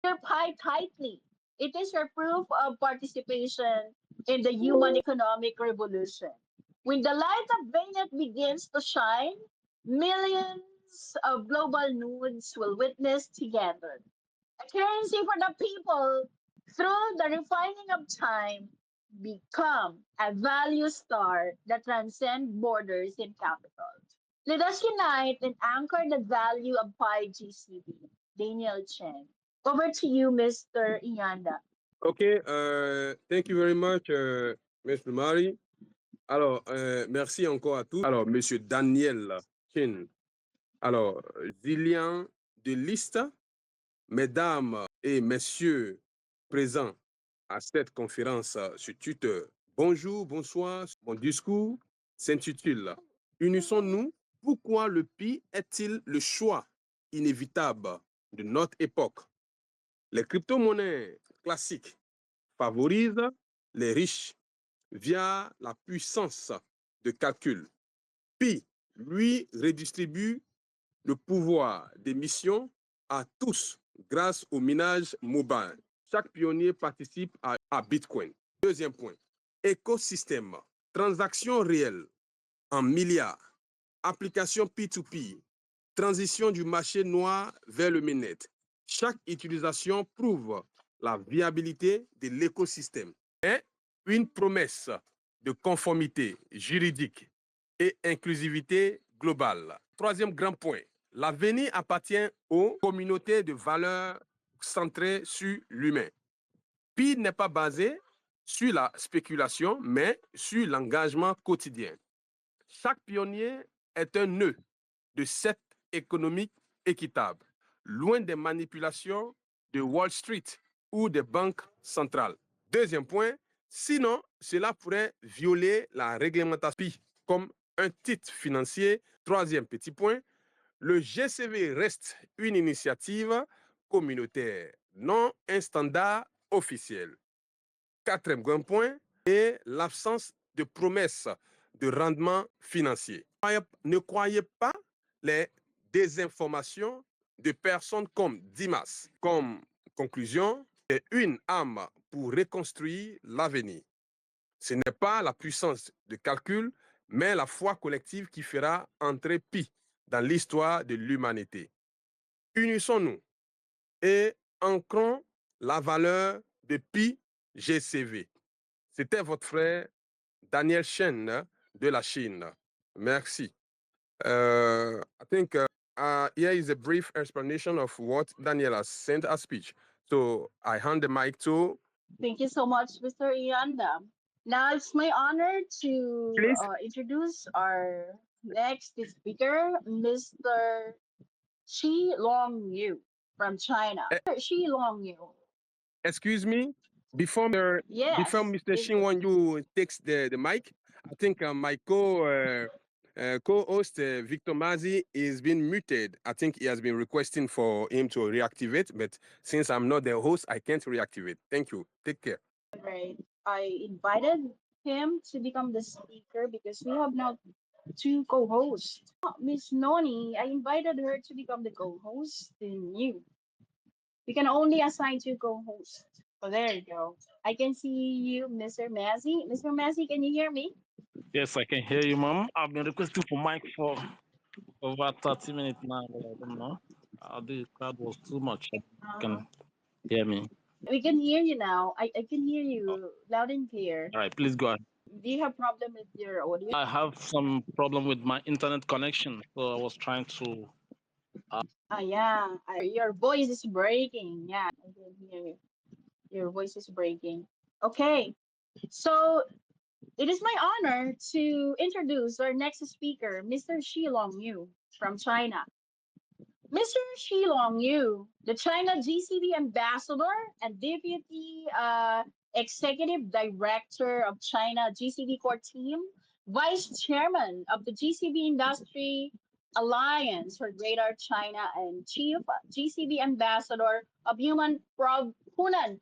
your pie tightly. It is your proof of participation in the human economic revolution. When the light of Bennett begins to shine, millions of global nodes will witness together. A currency for the people through the refining of time become a value star that transcends borders and capitals. Let us unite and anchor the value of PI GCV. Daniel Chen. Over to you, Mr. Ianda. Okay, thank you very much, Mr. Mari. Alors, merci encore à tous. Alors, Monsieur Daniel Chin. Alors, Zillian de liste, mesdames et messieurs présents à cette conférence sur Twitter. Bonjour, bonsoir. Mon discours s'intitule Unissons-nous, pourquoi le PI est-il le choix inévitable de notre époque? Les crypto-monnaies classiques favorisent les riches via la puissance de calcul. Pi, lui, redistribue le pouvoir d'émission à tous grâce au minage mobile. Chaque pionnier participe à Bitcoin. Deuxième point, écosystème, transactions réelles en milliards, application P2P, transition du marché noir vers le mainnet. Chaque utilisation prouve la viabilité de l'écosystème. Et une promesse de conformité juridique et inclusivité globale. Troisième grand point, l'avenir appartient aux communautés de valeurs centrées sur l'humain. Pi n'est pas basé sur la spéculation, mais sur l'engagement quotidien. Chaque pionnier est un nœud de cette économique équitable, loin des manipulations de Wall Street ou des banques centrales. Deuxième point, sinon, cela pourrait violer la réglementation PI comme un titre financier. Troisième petit point, le GCV reste une initiative communautaire, non un standard officiel. Quatrième grand point est l'absence de promesses de rendement financier. Ne croyez pas les désinformations de personnes comme Dimas. Comme conclusion, c'est une arme pour reconstruire l'avenir. Ce n'est pas la puissance de calcul, mais la foi collective qui fera entrer Pi dans l'histoire de l'humanité. Unissons-nous et ancrons la valeur de Pi GCV. C'était votre frère Daniel Chen de la Chine. Merci. I think here is a brief explanation of what Daniel has sent as speech. So I hand the mic to... Thank you so much, Mr. Ianda. Now it's my honor to Please. Introduce our next speaker, Mr. Shi Long Yu from China. Shi Long Yu. Excuse me, before Yes. Mr. Shin Won Yu takes the mic, I think my co-host Victor Mazi is being muted. I think he has been requesting for him to reactivate, but since I'm not the host, I can't reactivate. Thank you. Take care. Right. I invited him to become the speaker because we have now two co-hosts. Miss Noni, I invited her to become the co-host, and you can only assign two co-hosts. Oh, there you go. I can see you, Mr. Mazzy. Mr. Mazzy, can you hear me? Yes, I can hear you, ma'am. I've been requesting for mic for over 30 minutes now, but I don't know. The crowd was too much. You can hear me. We can hear you now. I can hear you loud and clear. All right, please go ahead. Do you have problem with your audio? I have some problem with my internet connection, so I was trying to. Yeah. Your voice is breaking. Yeah, I can hear you. Your voice is breaking. Okay. So it is my honor to introduce our next speaker, Mr. Shilong Yu from China. Mr. Shilong Yu, the China GCV ambassador and deputy executive director of China GCV core team, vice chairman of the GCV Industry Alliance for Greater China, and chief GCV ambassador of Hunan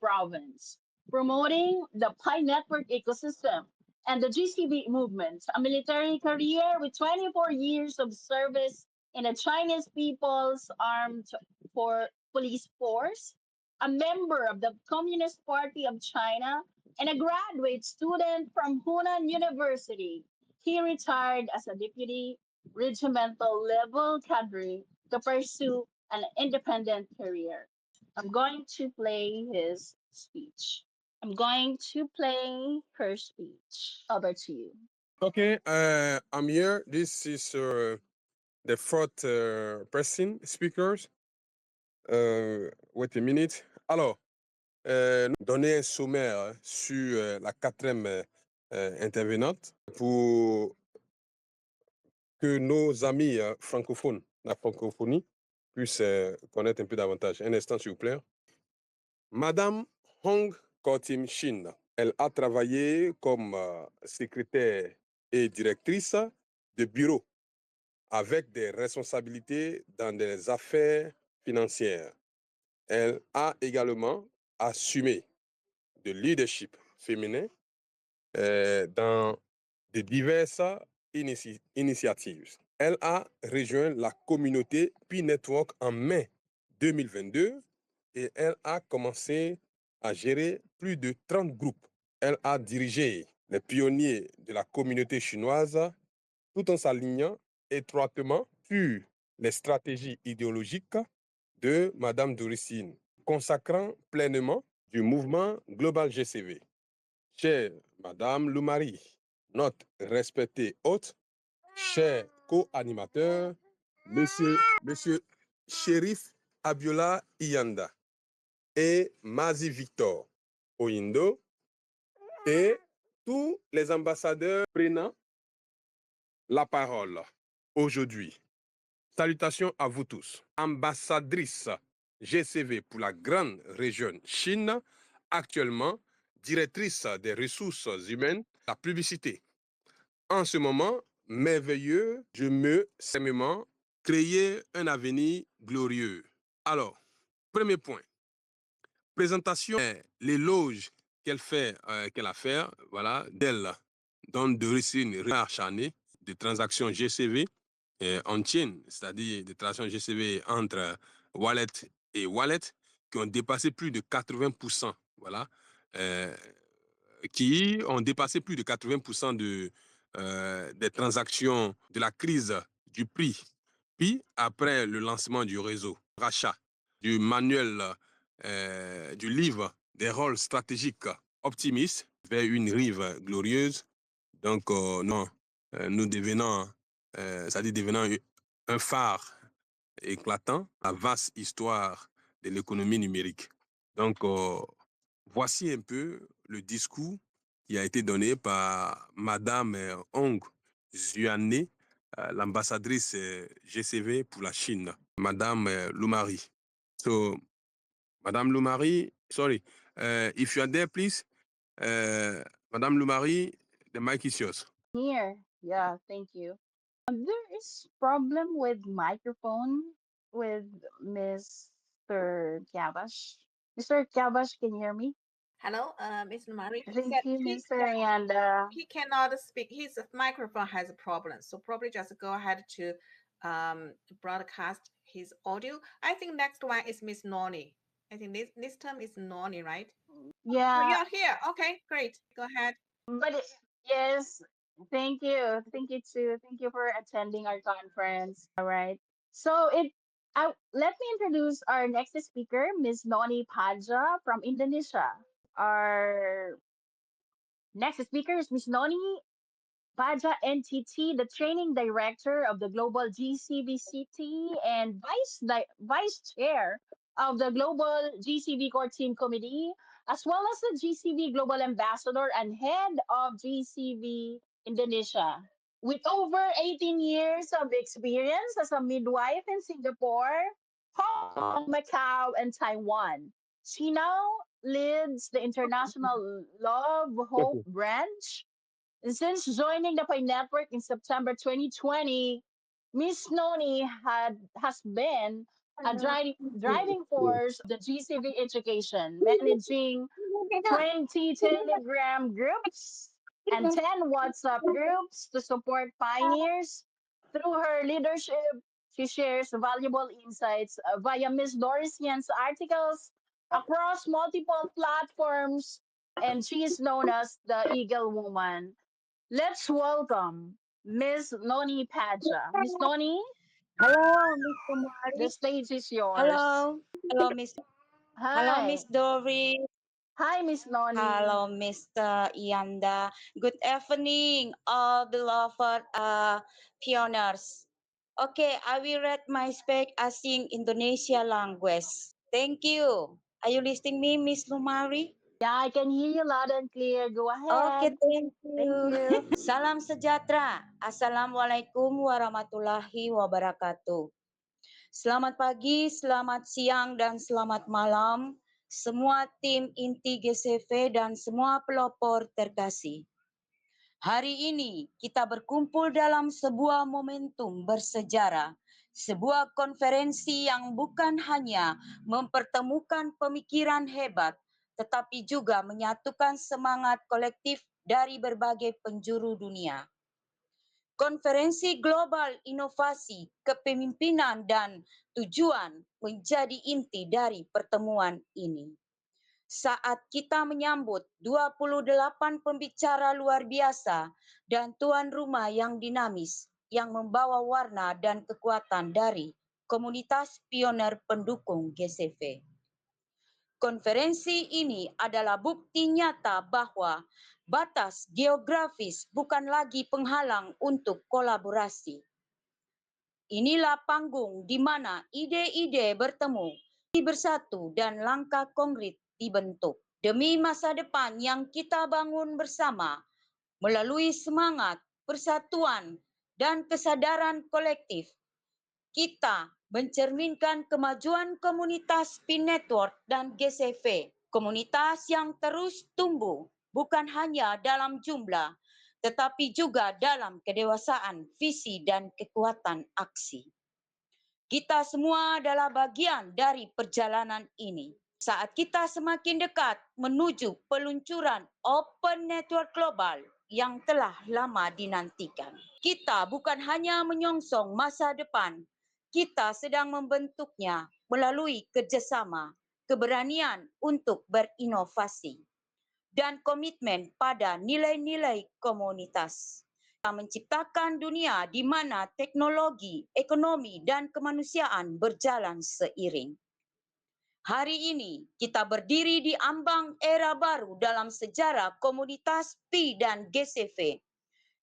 province, promoting the Pi network ecosystem and the GCV movement, a military career with 24 years of service in the Chinese People's Armed Police Force, a member of the Communist Party of China, and a graduate student from Hunan University. He retired as a deputy regimental level cadre to pursue an independent career. I'm going to play his speech. I'm going to play her speech. Over to you. Okay, I'm here. This is the fourth person speakers. Wait a minute. Alors, donner un sommaire sur la quatrième intervenante pour que nos amis francophones, la francophonie, puissent connaître un peu davantage. Un instant, s'il vous plaît. Madame Hong Kotim Shin, elle a travaillé comme secrétaire et directrice de bureau avec des responsabilités dans des affaires financières. Elle a également assumé de leadership féminin dans de diverses initiatives. Elle a rejoint la communauté Pi Network en mai 2022 et elle a commencé à gérer plus de 30 groupes. Elle a dirigé les pionniers de la communauté chinoise tout en s'alignant étroitement sur les stratégies idéologiques de Madame Doricine, consacrant pleinement du mouvement Global GCV. Chère Madame Loumari, notre respecté hôte, cher co-animateur, Monsieur Shérif Abiola Iyanda et Mazi Victor Oyindo et tous les ambassadeurs prenant la parole aujourd'hui. Salutations à vous tous. Ambassadrice GCV pour la grande région Chine, actuellement directrice des ressources humaines, la publicité. En ce moment merveilleux, je me simplement créer un avenir glorieux. Alors, premier point. Présentation, l'éloge qu'elle a fait, voilà, d'elle, donne de réussir une remarche année de transactions GCV en chain, c'est-à-dire des transactions GCV entre wallet et wallet, qui ont dépassé plus de 80%, voilà, qui ont dépassé plus de 80% des transactions de la crise du prix. Puis, après le lancement du réseau, rachat du manuel, du livre des rôles stratégiques optimistes vers une rive glorieuse, donc nous devenons, c'est-à-dire devenant un phare éclatant, la vaste histoire de l'économie numérique. Donc, voici un peu le discours qui a été donné par Madame Hong Xuanne, l'ambassadrice GCV pour la Chine, Madame Loumari. So, Madame Loumari, sorry, if you are there, please, Madame Loumari, the mic is yours. Here. Yeah, thank you. There is problem with microphone with Mr. Gabash. Mr. Gabash, can you hear me? Hello, Mr. Mari. He Thank said you, he Mr. And he cannot speak. His microphone has a problem, so probably just go ahead to broadcast his audio. I think next one is Miss Noni. I think this term is Noni, right? Oh, yeah, you're here. Okay, great. Go ahead. but yes, thank you. Thank you too. Thank you for attending our conference. All right. So let me introduce our next speaker, Ms. Noni Paja from Indonesia. Our next speaker is Ms. Noni Paja NTT, the training director of the Global GCV and vice chair of the Global GCV Core Team Committee, as well as the GCV Global Ambassador and head of GCV Indonesia. With over 18 years of experience as a midwife in Singapore, Hong Kong, Macau, and Taiwan, she now leads the International Love Hope branch. And since joining the Pi Network in September 2020, Miss Noni has been a driving force of the GCV education, managing 20 Telegram groups and 10 WhatsApp groups to support pioneers. Through her leadership, she shares valuable insights via Miss Doris Yen's articles, across multiple platforms, and she is known as the Eagle Woman. Let's welcome Miss Noni Padja. Miss Noni, Hello, Miss the Kumari. stage is yours. Hello. Hello, Miss. Hello, Hi. Miss Dory. Hi, Miss Noni. Hello, Mr. Ianda. Good evening, all beloved pioneers. Okay, I will read my speech asing Indonesia language. Thank you. Are you listening me, Miss Lumari? Yeah, I can hear you loud and clear. Go Okay, ahead. thank Thank you. you. Salam sejahtera. Assalamualaikum warahmatullahi wabarakatuh. Selamat pagi, selamat siang, dan selamat malam semua tim inti GCV dan semua pelopor terkasih. Hari ini kita berkumpul dalam sebuah momentum bersejarah, sebuah konferensi yang bukan hanya mempertemukan pemikiran hebat, tetapi juga menyatukan semangat kolektif dari berbagai penjuru dunia. Konferensi Global Inovasi, Kepemimpinan dan Tujuan menjadi inti dari pertemuan ini. Saat kita menyambut 28 pembicara luar biasa dan tuan rumah yang dinamis yang membawa warna dan kekuatan dari komunitas pioner pendukung GCV. Konferensi ini adalah bukti nyata bahwa batas geografis bukan lagi penghalang untuk kolaborasi. Inilah panggung di mana ide-ide bertemu, bersatu dan langkah konkret dibentuk. Demi masa depan yang kita bangun bersama, melalui semangat, persatuan, dan kesadaran kolektif, kita mencerminkan kemajuan komunitas P Network dan GCV, komunitas yang terus tumbuh bukan hanya dalam jumlah, tetapi juga dalam kedewasaan visi dan kekuatan aksi. Kita semua adalah bagian dari perjalanan ini. Saat kita semakin dekat menuju peluncuran Open Network Global yang telah lama dinantikan. Kita bukan hanya menyongsong masa depan, kita sedang membentuknya melalui kerjasama, keberanian untuk berinovasi, dan komitmen pada nilai-nilai komunitas. Kita menciptakan dunia di mana teknologi, ekonomi, dan kemanusiaan berjalan seiring. Hari ini kita berdiri di ambang era baru dalam sejarah komunitas P dan GCV.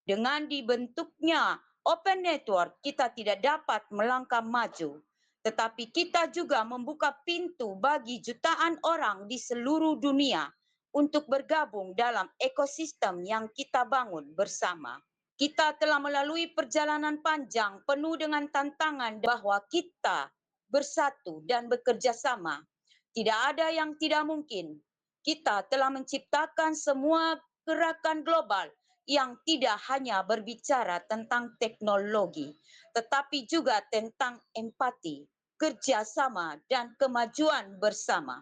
Dengan dibentuknya Open Network, kita tidak dapat melangkah maju, tetapi kita juga membuka pintu bagi jutaan orang di seluruh dunia untuk bergabung dalam ekosistem yang kita bangun bersama. Kita telah melalui perjalanan panjang penuh dengan tantangan bahwa kita bersatu dan bekerja sama. Tidak ada yang tidak mungkin. Kita telah menciptakan semua gerakan global yang tidak hanya berbicara tentang teknologi, tetapi juga tentang empati, kerjasama, dan kemajuan bersama.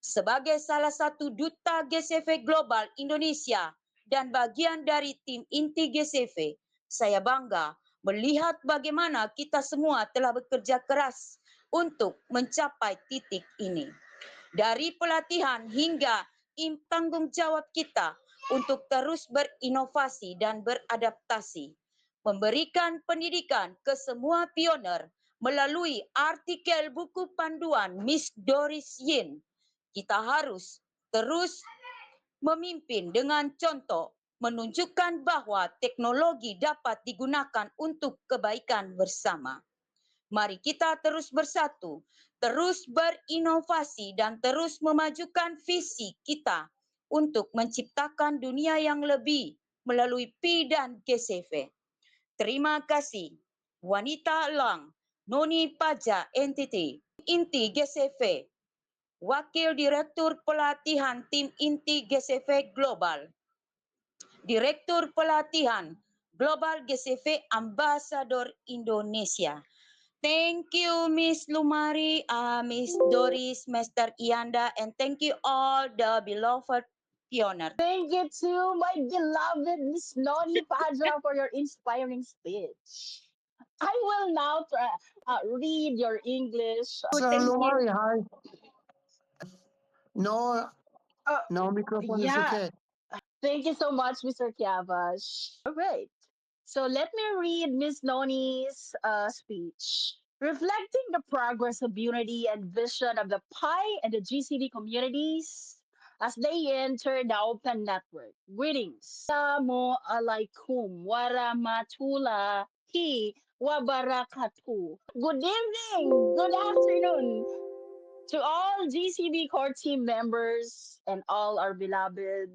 Sebagai salah satu duta GCV Global Indonesia dan bagian dari tim inti GCV, saya bangga melihat bagaimana kita semua telah bekerja keras untuk mencapai titik ini. Dari pelatihan hingga tanggung jawab kita untuk terus berinovasi dan beradaptasi, memberikan pendidikan ke semua pioner melalui artikel buku panduan Miss Doris Yin. Kita harus terus memimpin dengan contoh, menunjukkan bahwa teknologi dapat digunakan untuk kebaikan bersama. Mari kita terus bersatu, terus berinovasi, dan terus memajukan visi kita untuk menciptakan dunia yang lebih melalui P dan GCV. Terima kasih. Wanita Lang, Noni Padja Entity, Inti GCV, Wakil Direktur Pelatihan Tim Inti GCV Global, Direktur Pelatihan Global GCV Ambassador Indonesia. Thank you, Miss Lumari, Miss Doris, Mr. Ianda, and thank you all the beloved pioneer. Thank you to my beloved Miss Noni Padra for your inspiring speech. I will now read your English. Lumari, hi. No, Oh, no microphone is yeah. okay. Thank you so much, Mr. Kiavash. All right. So let me read Miss Noni's speech. Reflecting the progress of unity and vision of the PI and the GCV communities as they enter the open network. Greetings. Assalamu alaikum warahmatullahi wabarakatuh. Good evening, good afternoon to all GCB core team members and all our beloved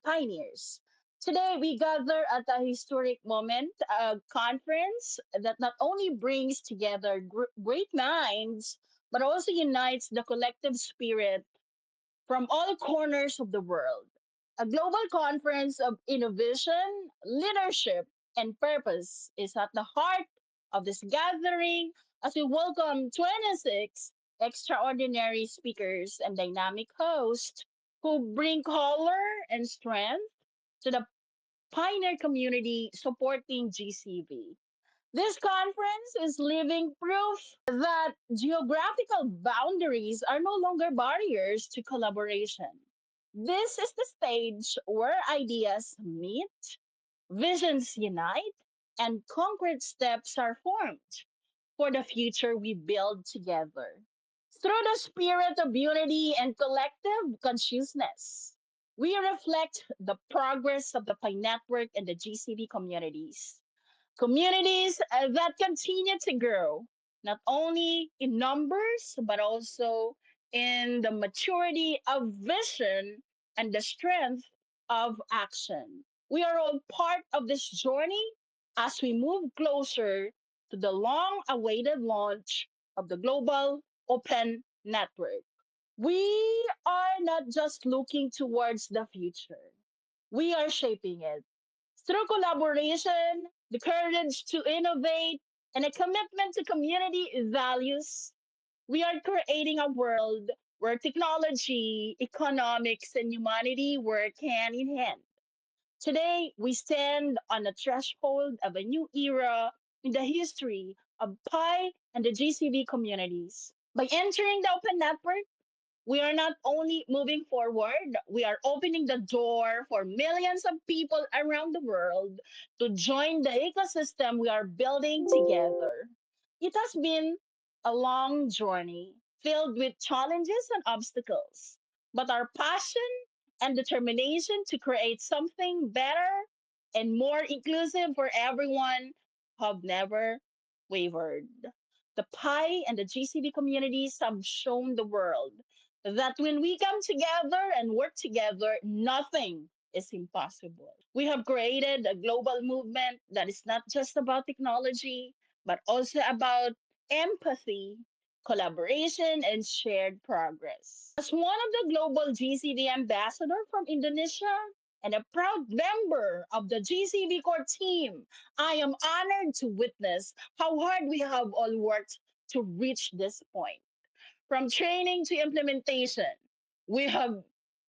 pioneers. Today, we gather at a historic moment, a conference that not only brings together great minds, but also unites the collective spirit from all corners of the world. A global conference of innovation, leadership, and purpose is at the heart of this gathering as we welcome 26 extraordinary speakers and dynamic hosts who bring color and strength to the pioneer community supporting GCV. This conference is living proof that geographical boundaries are no longer barriers to collaboration. This is the stage where ideas meet, visions unite, and concrete steps are formed for the future we build together. Through the spirit of unity and collective consciousness, we reflect the progress of the Pi Network and the GCV communities. Communities that continue to grow, not only in numbers, but also in the maturity of vision and the strength of action. We are all part of this journey as we move closer to the long awaited launch of the global open network. We are not just looking towards the future, we are shaping it through collaboration, the courage to innovate, and a commitment to community values. We are creating a world where technology, economics, and humanity work hand in hand. Today, we stand on the threshold of a new era in the history of Pi and the GCV communities. By entering the open network, we are not only moving forward, we are opening the door for millions of people around the world to join the ecosystem we are building together. It has been a long journey filled with challenges and obstacles, but our passion and determination to create something better and more inclusive for everyone have never wavered. The Pi and the GCB communities have shown the world that when we come together and work together, nothing is impossible. We have created a global movement that is not just about technology, but also about empathy, collaboration, and shared progress. As one of the global GCV ambassador from Indonesia and a proud member of the GCV core team, I am honored to witness how hard we have all worked to reach this point. From training to implementation, we have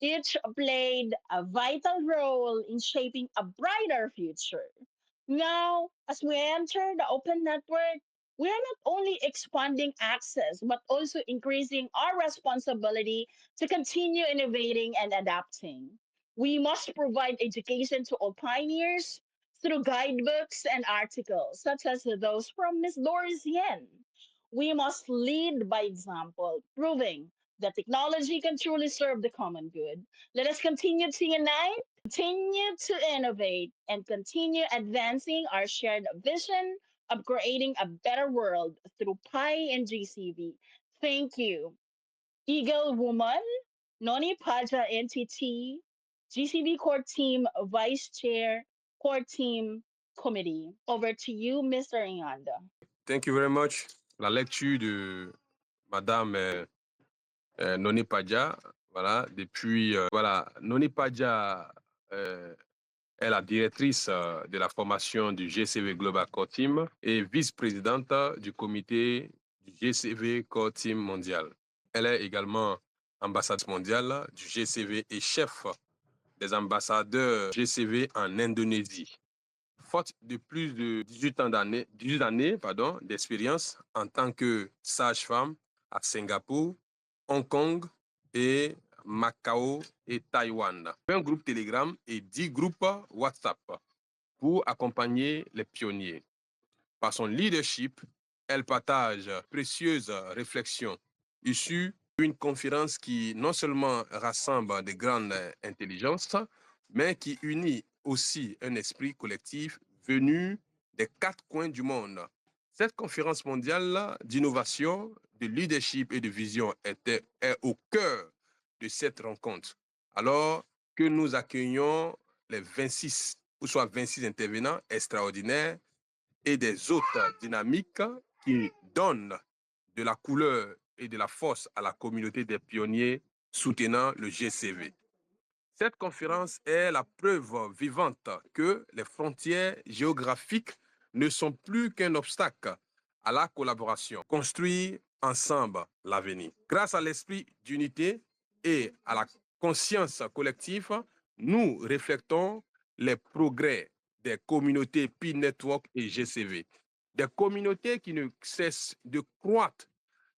each played a vital role in shaping a brighter future. Now, as we enter the open network, we are not only expanding access, but also increasing our responsibility to continue innovating and adapting. We must provide education to all pioneers through guidebooks and articles, such as those from Ms. Doris Yen. We must lead by example, proving that technology can truly serve the common good. Let us continue to unite, continue to innovate, and continue advancing our shared vision of creating a better world through Pi and GCV. Thank you. Eagle Woman, Noni Paja NTT, GCV Core Team Vice Chair, Core Team Committee. Over to you, Mr. Inganda. Thank you very much. La lecture de Madame Noni Padja, voilà, depuis, voilà, Noni Padja est la directrice de la formation du GCV Global Core Team et vice-présidente du comité du GCV Core Team mondial. Elle est également ambassadrice mondiale du GCV et chef des ambassadeurs GCV en Indonésie. Faute de plus de 18 années d'expérience en tant que sage-femme à Singapour, Hong Kong et Macao et Taïwan. 20 groupes Telegram et 10 groupes WhatsApp pour accompagner les pionniers. Par son leadership, elle partage précieuses réflexions issues d'une conférence qui non seulement rassemble des grandes intelligences, mais qui unit aussi un esprit collectif venu des 4 coins du monde. Cette conférence mondiale d'innovation, de leadership et de vision est au cœur de cette rencontre. Alors que nous accueillons les 26, ou soit 26 intervenants extraordinaires et des autres dynamiques qui donnent de la couleur et de la force à la communauté des pionniers soutenant le GCV. Cette conférence est la preuve vivante que les frontières géographiques ne sont plus qu'un obstacle à la collaboration. Construire ensemble l'avenir. Grâce à l'esprit d'unité et à la conscience collective, nous reflétons les progrès des communautés Pi Network et GCV. Des communautés qui ne cessent de croître,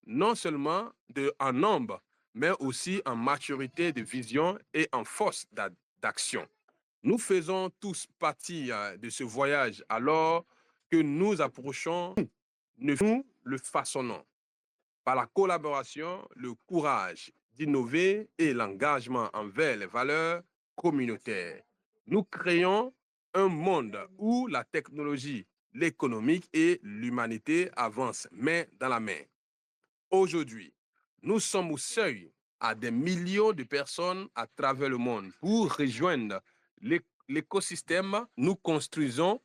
non seulement en nombre, mais aussi en maturité de vision et en force d'action. Nous faisons tous partie de ce voyage alors que nous approchons, nous le façonnons par la collaboration, le courage d'innover et l'engagement envers les valeurs communautaires. Nous créons un monde où la technologie, l'économique et l'humanité avancent main dans la main. Aujourd'hui, nous sommes au seuil à des millions de personnes à travers le monde pour rejoindre l'écosystème. Nous construisons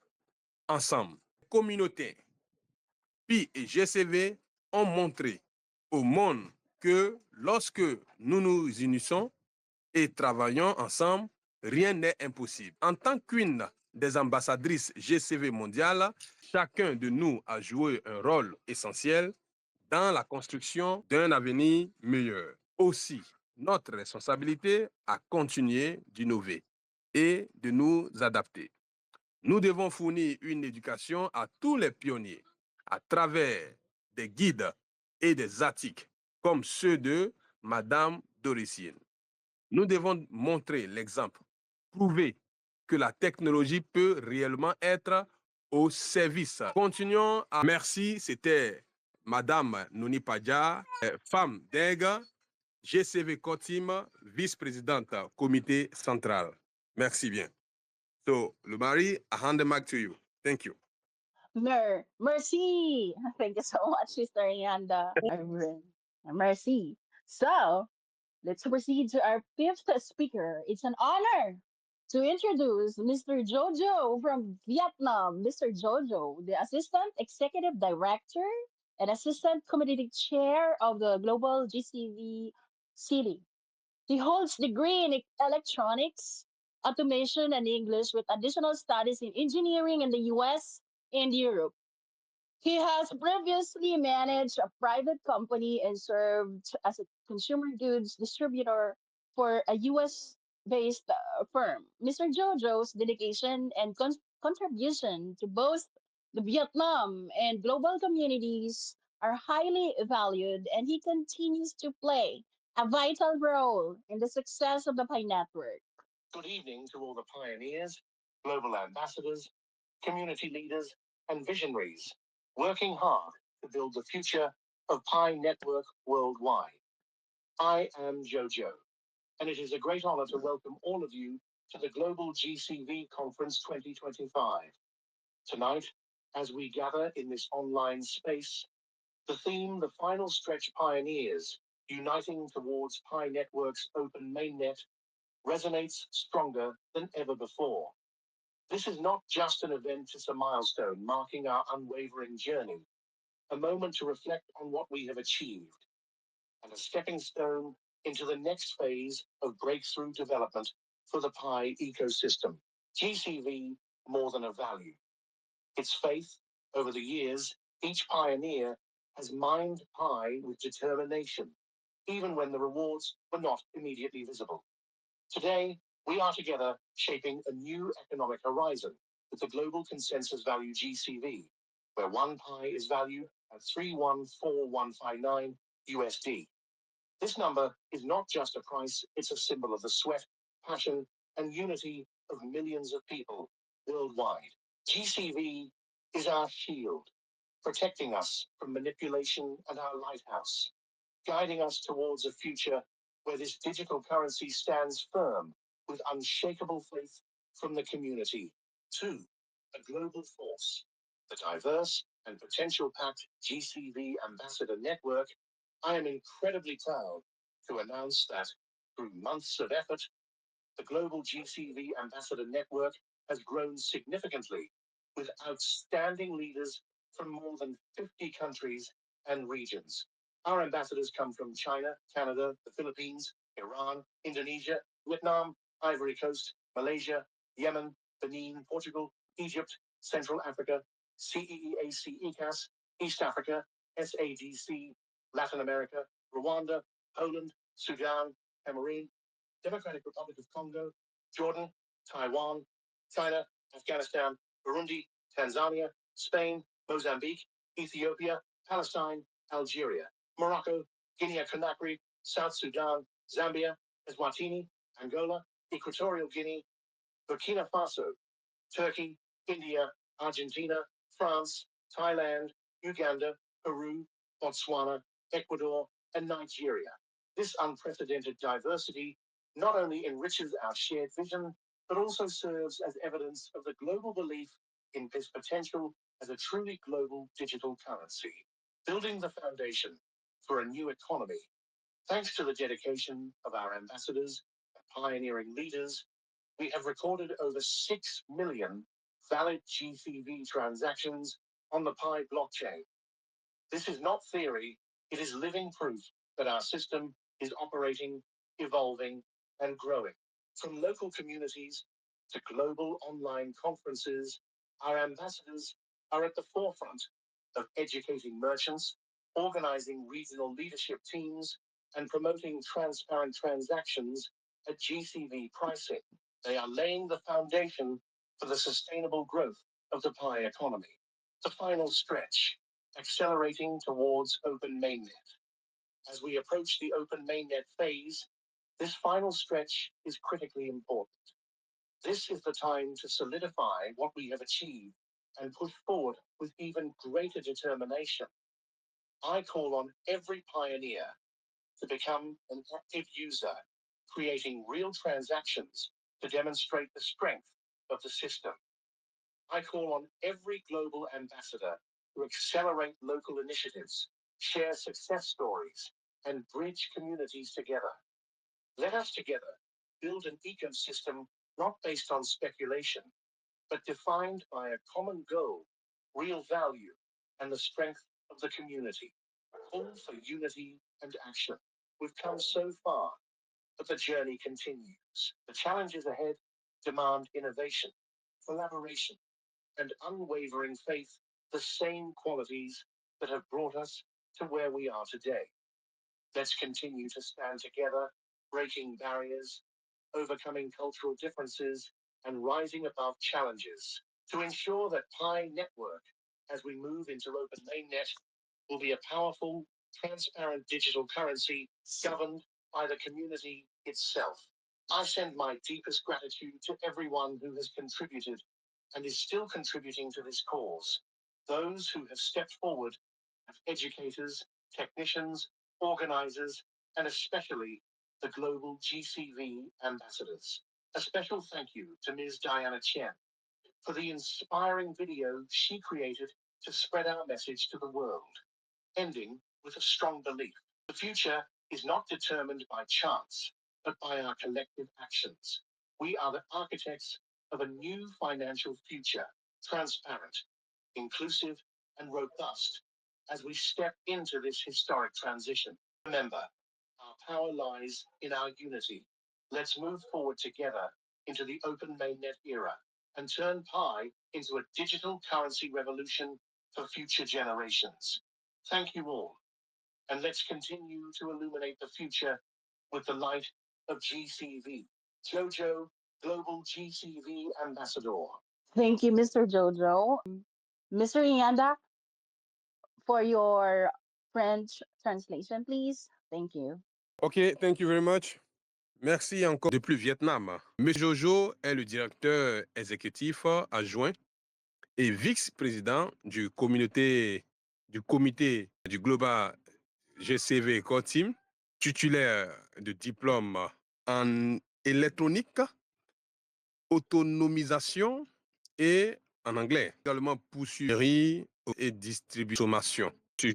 ensemble. Communauté, PI et GCV ont montré au monde que lorsque nous nous unissons et travaillons ensemble, rien n'est impossible. En tant qu'une des ambassadrices GCV mondiales, chacun de nous a joué un rôle essentiel dans la construction d'un avenir meilleur. Aussi, notre responsabilité à continuer d'innover et de nous adapter. Nous devons fournir une éducation à tous les pionniers à travers des guides et des articles comme ceux de Madame Doricienne. Nous devons montrer l'exemple, prouver que la technologie peut réellement être au service. Continuons à... Merci, c'était Madame Noni Padja, femme d'Aigle, GCV Cotim, vice-présidente comité central. Merci bien. So, le mari, I hand the mic to you. Thank you. Mercy. Thank you so much, Sister Yanda. Mercy. So, let's proceed to our fifth speaker. It's an honor to introduce Mr. Jojo from Vietnam. Mr. Jojo, the Assistant Executive Director and Assistant Committee Chair of the Global GCV City. He holds degree in electronics, automation, and English with additional studies in engineering in the US and Europe. He has previously managed a private company and served as a consumer goods distributor for a US based firm. Mr. Jojo's dedication and contribution to both the Vietnam and global communities are highly valued, and he continues to play a vital role in the success of the Pi Network. Good evening to all the pioneers, global ambassadors, community leaders, and visionaries working hard to build the future of Pi Network worldwide. I am Jojo, and it is a great honor to welcome all of you to the Global GCV Conference 2025. Tonight, as we gather in this online space, the theme, The Final Stretch Pioneers, Uniting Towards Pi Network's Open Mainnet, resonates stronger than ever before. This is not just an event, it's a milestone marking our unwavering journey, a moment to reflect on what we have achieved, and a stepping stone into the next phase of breakthrough development for the Pi ecosystem. GCV, more than a value. Its faith, over the years, each pioneer has mined Pi with determination, even when the rewards were not immediately visible. Today, we are together shaping a new economic horizon with the global consensus value GCV, where one Pi is valued at 314159 USD. This number is not just a price, it's a symbol of the sweat, passion, and unity of millions of people worldwide. GCV is our shield, protecting us from manipulation and our lighthouse, guiding us towards a future where this digital currency stands firm with unshakable faith from the community. 2. A global force. The diverse and potential packed GCV Ambassador Network. I am incredibly proud to announce that through months of effort, the global GCV Ambassador Network has grown significantly with outstanding leaders from more than 50 countries and regions. Our ambassadors come from China, Canada, the Philippines, Iran, Indonesia, Vietnam, Ivory Coast, Malaysia, Yemen, Benin, Portugal, Egypt, Central Africa, CEEAC ECAS, East Africa, SADC, Latin America, Rwanda, Poland, Sudan, Cameroon, Democratic Republic of Congo, Jordan, Taiwan, China, Afghanistan, Burundi, Tanzania, Spain, Mozambique, Ethiopia, Palestine, Algeria, Morocco, Guinea-Conakry, South Sudan, Zambia, Eswatini, Angola, Equatorial Guinea, Burkina Faso, Turkey, India, Argentina, France, Thailand, Uganda, Peru, Botswana, Ecuador, and Nigeria. This unprecedented diversity not only enriches our shared vision, but also serves as evidence of the global belief in its potential as a truly global digital currency, building the foundation for a new economy. Thanks to the dedication of our ambassadors and pioneering leaders, we have recorded over 6 million valid GCV transactions on the Pi blockchain. This is not theory, it is living proof that our system is operating, evolving, and growing. From local communities to global online conferences, our ambassadors are at the forefront of educating merchants, organizing regional leadership teams, and promoting transparent transactions at GCV pricing. They are laying the foundation for the sustainable growth of the Pi economy. The final stretch, accelerating towards open mainnet. As we approach the open mainnet phase, this final stretch is critically important. This is the time to solidify what we have achieved and push forward with even greater determination. I call on every pioneer to become an active user, creating real transactions to demonstrate the strength of the system. I call on every global ambassador to accelerate local initiatives, share success stories, and bridge communities together. Let us together build an ecosystem not based on speculation, but defined by a common goal, real value, and the strength of the community. All for unity and action. We've come so far, but the journey continues. The challenges ahead demand innovation, collaboration, and unwavering faith, the same qualities that have brought us to where we are today. Let's continue to stand together, breaking barriers, overcoming cultural differences, and rising above challenges to ensure that Pi Network, as we move into open mainnet, will be a powerful, transparent digital currency governed by the community itself. I send my deepest gratitude to everyone who has contributed and is still contributing to this cause. Those who have stepped forward as educators, technicians, organizers, and especially the global GCV ambassadors. A special thank you to Ms. Diana Chen for the inspiring video she created to spread our message to the world, ending with a strong belief. The future is not determined by chance, but by our collective actions. We are the architects of a new financial future, transparent, inclusive, and robust as we step into this historic transition. Remember, our power lies in our unity. Let's move forward together into the open mainnet era and turn Pi into a digital currency revolution for future generations. Thank you all, and let's continue to illuminate the future with the light of GCV. Jojo, Global GCV Ambassador. Thank you, Mr. Jojo. Mr. Ianda, for your French translation, please. Thank you. OK, thank you very much. Merci encore. Depuis le Vietnam, M. Jojo est le directeur exécutif adjoint et vice-président du comité du Global GCV Core Team, titulaire de diplôme en électronique, autonomisation et en anglais. Également poursuivi et distribution. M.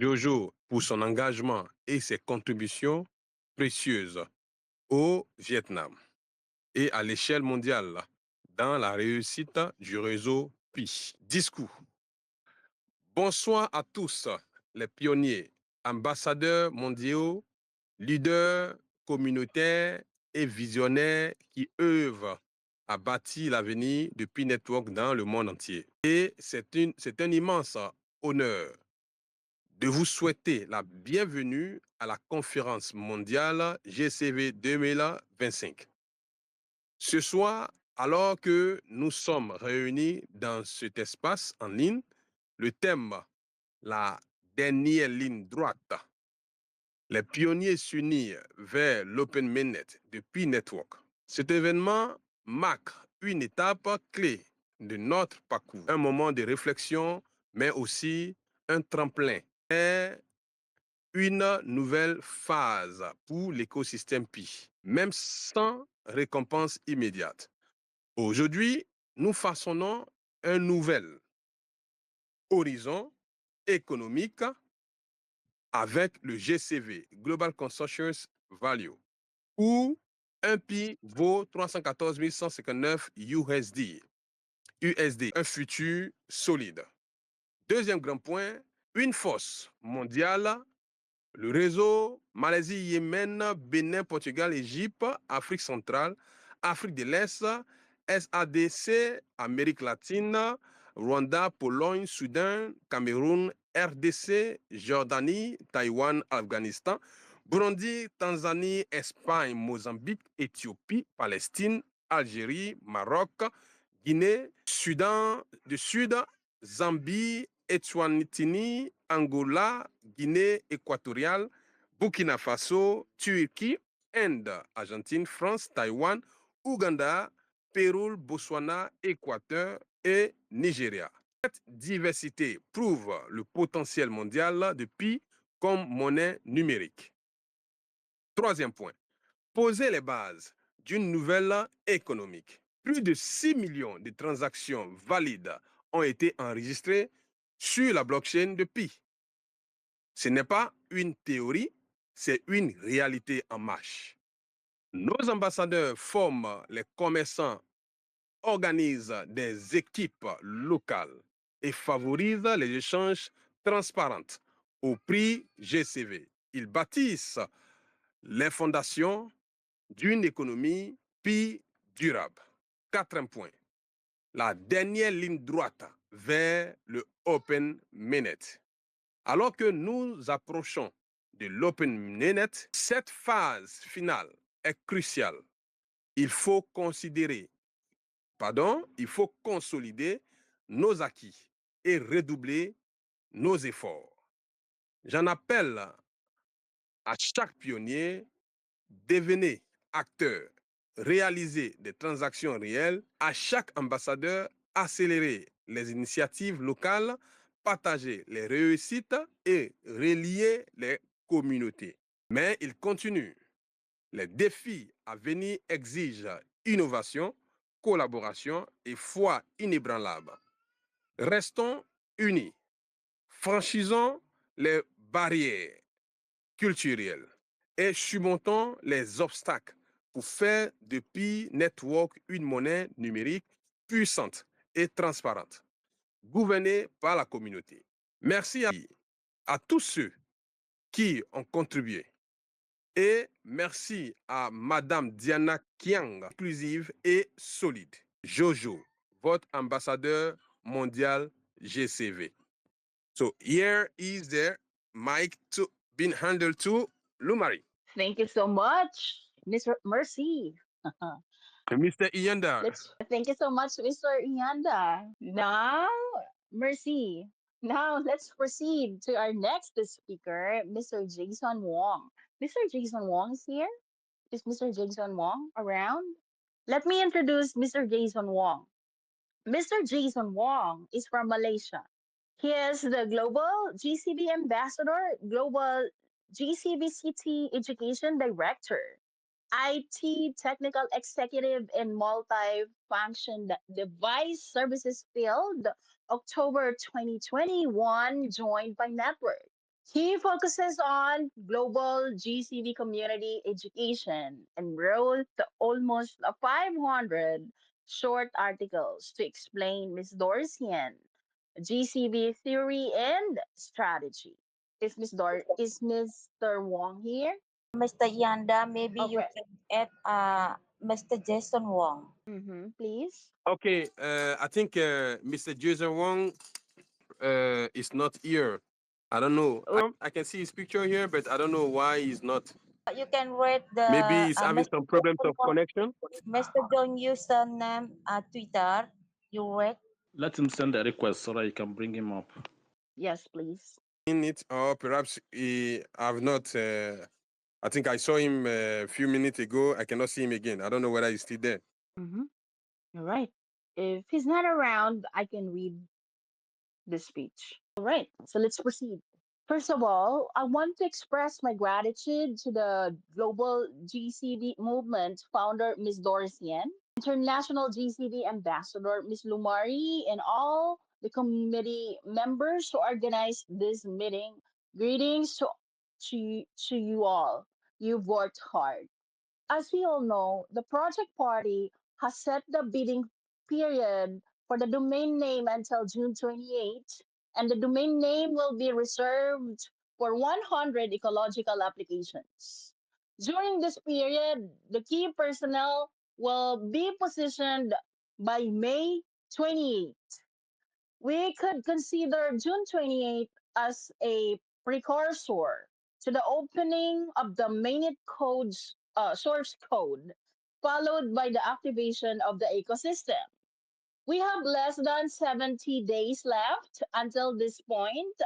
Jojo pour son engagement et ses contributions précieuses au Vietnam et à l'échelle mondiale dans la réussite du réseau PI. Discours. Bonsoir à tous les pionniers, ambassadeurs mondiaux, leaders communautaires et visionnaires qui œuvrent à bâtir l'avenir de PI Network dans le monde entier. Et c'est un immense honneur de vous souhaiter la bienvenue à la conférence mondiale GCV 2025. Ce soir, alors que nous sommes réunis dans cet espace en ligne, le thème « La dernière ligne droite », les pionniers s'unir vers l'Open Mainnet depuis Network. Cet événement marque une étape clé de notre parcours, un moment de réflexion, mais aussi un tremplin vers une nouvelle phase pour l'écosystème Pi, même sans récompense immédiate. Aujourd'hui, nous façonnons un nouvel horizon économique avec le GCV, Global Consensus Value, où un Pi vaut 314 159 USD, un futur solide. Deuxième grand point, une force mondiale, le réseau Malaisie, Yémen, Bénin, Portugal, Égypte, Afrique centrale, Afrique de l'Est, SADC, Amérique latine, Rwanda, Pologne, Soudan, Cameroun, RDC, Jordanie, Taïwan, Afghanistan, Burundi, Tanzanie, Espagne, Mozambique, Éthiopie, Palestine, Algérie, Maroc, Guinée, Soudan du Sud, Zambie, Eswatini, Angola, Guinée équatoriale, Burkina Faso, Turquie, Inde, Argentine, France, Taïwan, Ouganda, Pérou, Botswana, Équateur et Nigeria. Cette diversité prouve le potentiel mondial de Pi comme monnaie numérique. Troisième point, poser les bases d'une nouvelle économique. Plus de 6 millions de transactions valides ont été enregistrées sur la blockchain de Pi. Ce n'est pas une théorie, c'est une réalité en marche. Nos ambassadeurs forment les commerçants, organisent des équipes locales et favorisent les échanges transparents au prix GCV. Ils bâtissent les fondations d'une économie Pi durable. Quatrième point, la dernière ligne droite vers le Open Mainnet. Alors que nous approchons de l'Open Mainnet, cette phase finale est cruciale. Il faut consolider nos acquis et redoubler nos efforts. J'en appelle à chaque pionnier, devenez acteur, réalisez des transactions réelles, à chaque ambassadeur, accélérez les initiatives locales, partagez les réussites et reliez les communautés. Mais il continue. Les défis à venir exigent innovation, collaboration et foi inébranlable. Restons unis. Franchissons les barrières culturelles et surmontons les obstacles pour faire de Pi Network une monnaie numérique puissante et transparente, gouvernée par la communauté. Merci à tous ceux qui ont contribué. Et merci à Madame Diana Kiang, inclusive et solide. Jojo, votre ambassadeur mondial GCV. So here is the mic to being handled to Lumari. Thank you so much, Mr. Mercy. Mr. Ianda. Thank you so much, Mr. Ianda. Now, Mercy. Now let's proceed to our next speaker, Mr. Jason Wong. Mr. Jason Wong's here. Is Mr. Jason Wong around? Let me introduce Mr. Jason Wong. Mr. Jason Wong is from Malaysia. He is the Global GCV Ambassador, Global GCV City Education Director, IT Technical Executive in Multi-Function Device Services Field, October 2021, joined by Network. He focuses on global GCV community education and wrote almost 500 short articles to explain Ms. Dorsian GCV theory and strategy. Is Mr. Wong here? Mr. Yanda, maybe you Okay. can add Mr. Jason Wong. Please. Okay, I think Mr. Jason Wong is not here. I don't know. I can see his picture here, but I don't know why he's not. You can read the Maybe he's having Mr. some problems of connection. Mr. John username Twitter. You read. Let him send a request so that you can bring him up. Yes, please. In it, or perhaps he have not. I think I saw him a few minutes ago. I cannot see him again. I don't know whether he's still there. All right. If he's not around, I can read the speech. All right. So let's proceed. First of all, I want to express my gratitude to the global GCV movement founder, Ms. Dorsian, international GCV ambassador, Ms. Lumari, and all the committee members who organized this meeting. Greetings to you all. You've worked hard. As we all know, the project party has set the bidding period for the domain name until June 28, and the domain name will be reserved for 100 ecological applications. During this period, the key personnel will be positioned by May 28. We could consider June 28 as a precursor to the opening of the mainnet code's source code, followed by the activation of the ecosystem. We have less than 70 days left until this point.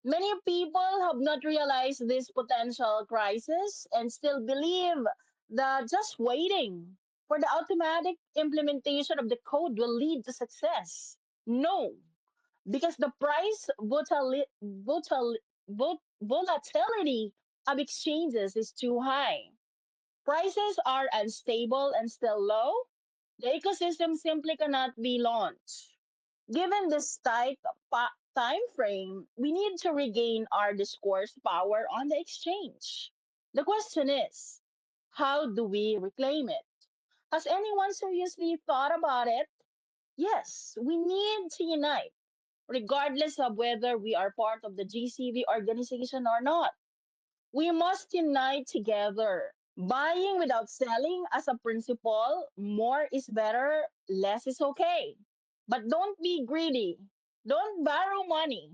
Many people have not realized this potential crisis and still believe that just waiting for the automatic implementation of the code will lead to success. No, because the price volatility of exchanges is too high. Prices are unstable and still low. The ecosystem simply cannot be launched. Given this tight time frame, we need to regain our discourse power on the exchange. The question is, how do we reclaim it? Has anyone seriously thought about it? Yes, we need to unite regardless of whether we are part of the GCV organization or not. We must unite together. Buying without selling as a principle, more is better, less is okay. But don't be greedy. Don't borrow money.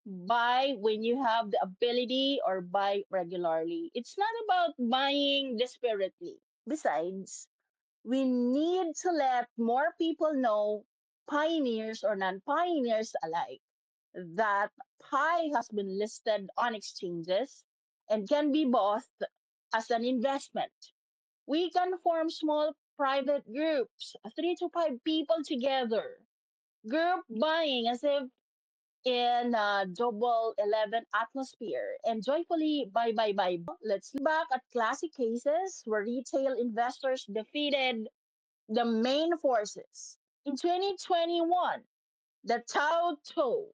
Buy when you have the ability or buy regularly. It's not about buying desperately. Besides, we need to let more people know, pioneers or non-pioneers alike, that Pi has been listed on exchanges and can be bought as an investment. We can form small private groups, 3 to 5 people together, group buying as if in a double 11 atmosphere, and joyfully buy. Let's look back at classic cases where retail investors defeated the main forces. In 2021, the Tao To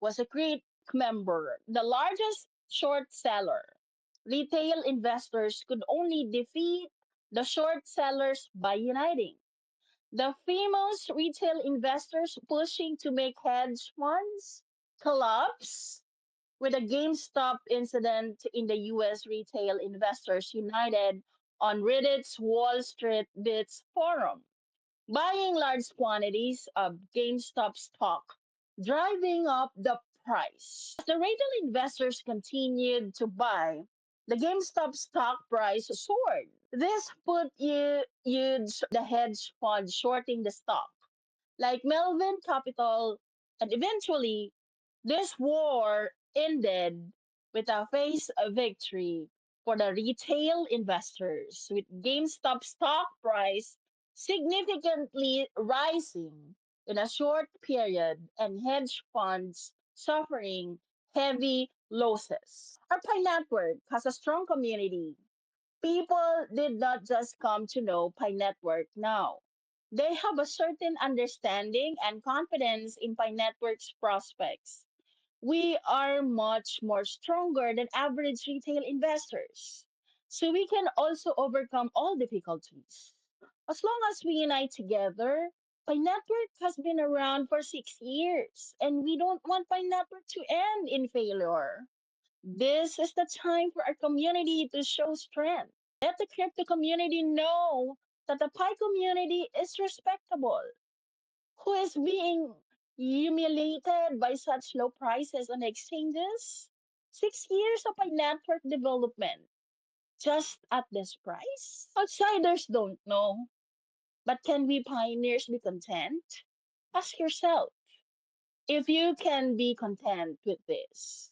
was a great member, the largest short seller. Retail investors could only defeat the short sellers by uniting. The famous retail investors pushing to make hedge funds collapse with a GameStop incident in the US. Retail investors united on Reddit's Wall Street Bits forum, buying large quantities of GameStop stock, driving up the price. As the retail investors continued to buy, the GameStop stock price soared. This put huge the hedge fund shorting the stock, like Melvin Capital, and eventually this war ended with a face victory for the retail investors, with GameStop stock price significantly rising in a short period and hedge funds suffering heavy losses. Our Pi network has a strong community. People did not just come to know Pi Network now. They have a certain understanding and confidence in Pi Network's prospects. We are much more stronger than average retail investors. So we can also overcome all difficulties. As long as we unite together, Pi Network has been around for 6 years, and we don't want Pi Network to end in failure. This is the time for our community to show strength. Let the crypto community know that the Pi community is respectable. Who is being humiliated by such low prices on exchanges? 6 years of Pi network development just at this price? Outsiders don't know. But can we pioneers be content? Ask yourself if you can be content with this.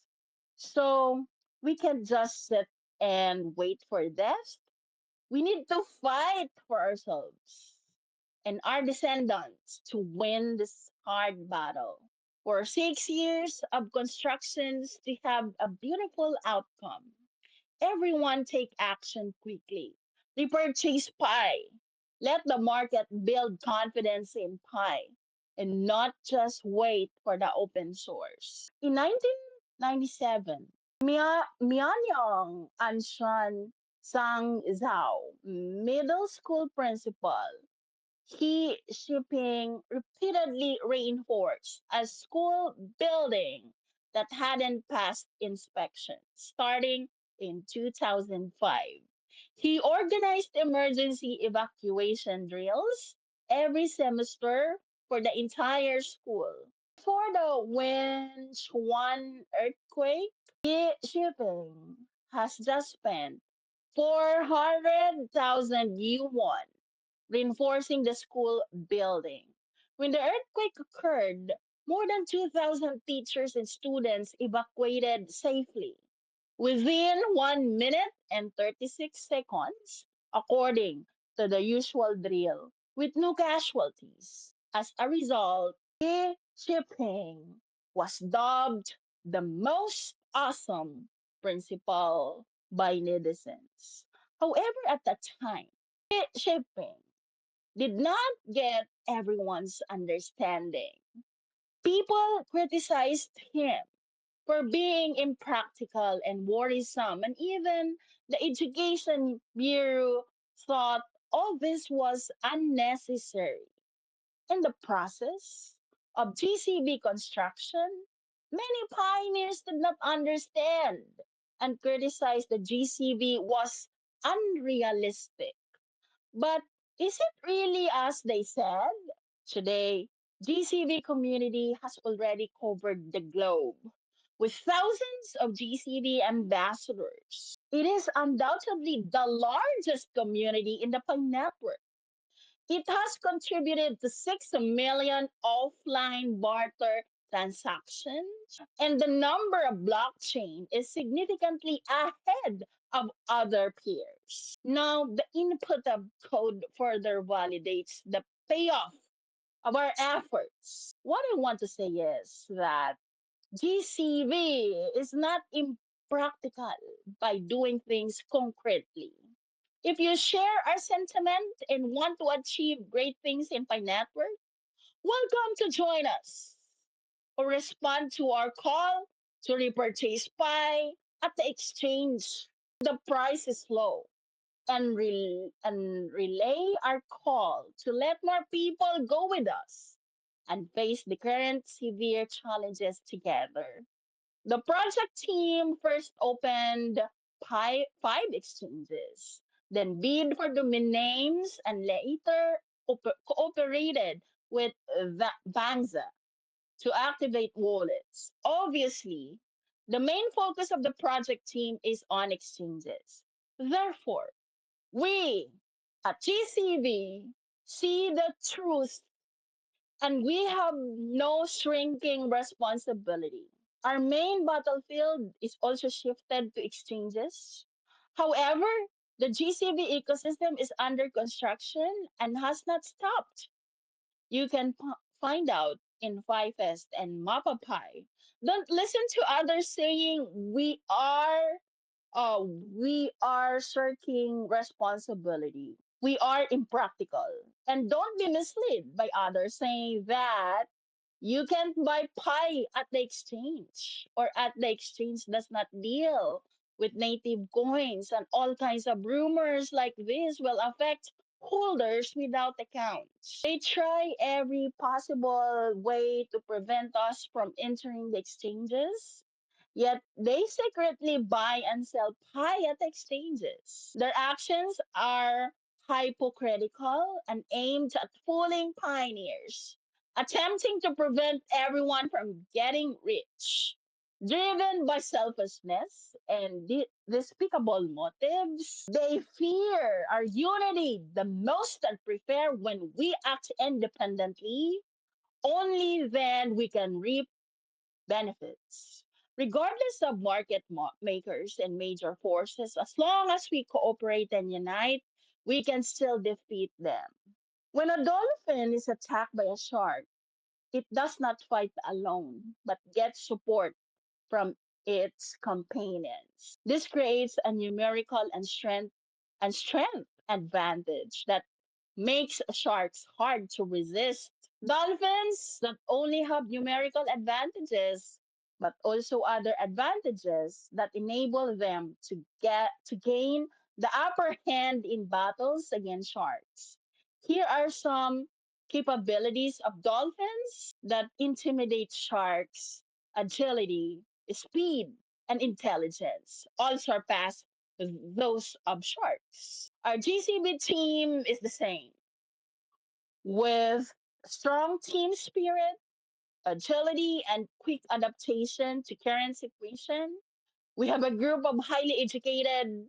So we can just sit and wait for death. We need to fight for ourselves and our descendants to win this hard battle. For 6 years of constructions to have a beautiful outcome. Everyone take action quickly. Repurchase Pi. Let the market build confidence in Pi and not just wait for the open source. In 1997, Mianyang Anshan Sang Zhao, middle school principal, he shipping repeatedly reinforced a school building that hadn't passed inspection starting in 2005. He organized emergency evacuation drills every semester for the entire school. For the Wenchuan earthquake, he shipping has just spent 400,000 yuan reinforcing the school building. When the earthquake occurred, more than 2,000 teachers and students evacuated safely within 1 minute and 36 seconds, according to the usual drill, with no casualties. As a result, shipping was dubbed the most awesome principal by netizens. However, at that time, shipping did not get everyone's understanding. People criticized him for being impractical and worrisome, and even the Education Bureau thought all this was unnecessary. In the process of GCB construction, many pioneers did not understand and criticized the GCB was unrealistic. But is it really as they said? Today, GCV community has already covered the globe with thousands of GCV ambassadors. It is undoubtedly the largest community in the Pi network. It has contributed to 6 million offline barter transactions, and the number of blockchain is significantly ahead of other peers. Now, the input of code further validates the payoff of our efforts. What I want to say is that GCV is not impractical by doing things concretely. If you share our sentiment and want to achieve great things in Pi Network, welcome to join us or respond to our call to repurchase Pi at the exchange. The price is low and relay our call to let more people go with us and face the current severe challenges together. The project team first opened five exchanges, then bid for domain names, and later cooperated with Bangza to activate wallets. Obviously, the main focus of the project team is on exchanges. Therefore, we at GCV see the truth and we have no shrinking responsibility. Our main battlefield is also shifted to exchanges. However, the GCV ecosystem is under construction and has not stopped. You can find out in FiFest and MapaPi. Don't listen to others saying we are shirking responsibility. We are impractical. And don't be misled by others saying that you can't buy pie at the exchange, or at the exchange does not deal with native coins, and all kinds of rumors like this will affect holders without accounts. They try every possible way to prevent us from entering the exchanges. Yet they secretly buy and sell pie at exchanges. Their actions are hypocritical and aimed at fooling pioneers, attempting to prevent everyone from getting rich. Driven by selfishness and despicable motives, they fear our unity the most and prefer when we act independently. Only then we can reap benefits. Regardless of market makers and major forces, as long as we cooperate and unite, we can still defeat them. When a dolphin is attacked by a shark, it does not fight alone, but gets support from its companions. This creates a numerical and strength advantage that makes sharks hard to resist. Dolphins not only have numerical advantages, but also other advantages that enable them to gain the upper hand in battles against sharks. Here are some capabilities of dolphins that intimidate sharks: agility, speed, and intelligence all surpass those of sharks. Our GCB team is the same, with strong team spirit, agility, and quick adaptation to current situation. We have a group of highly educated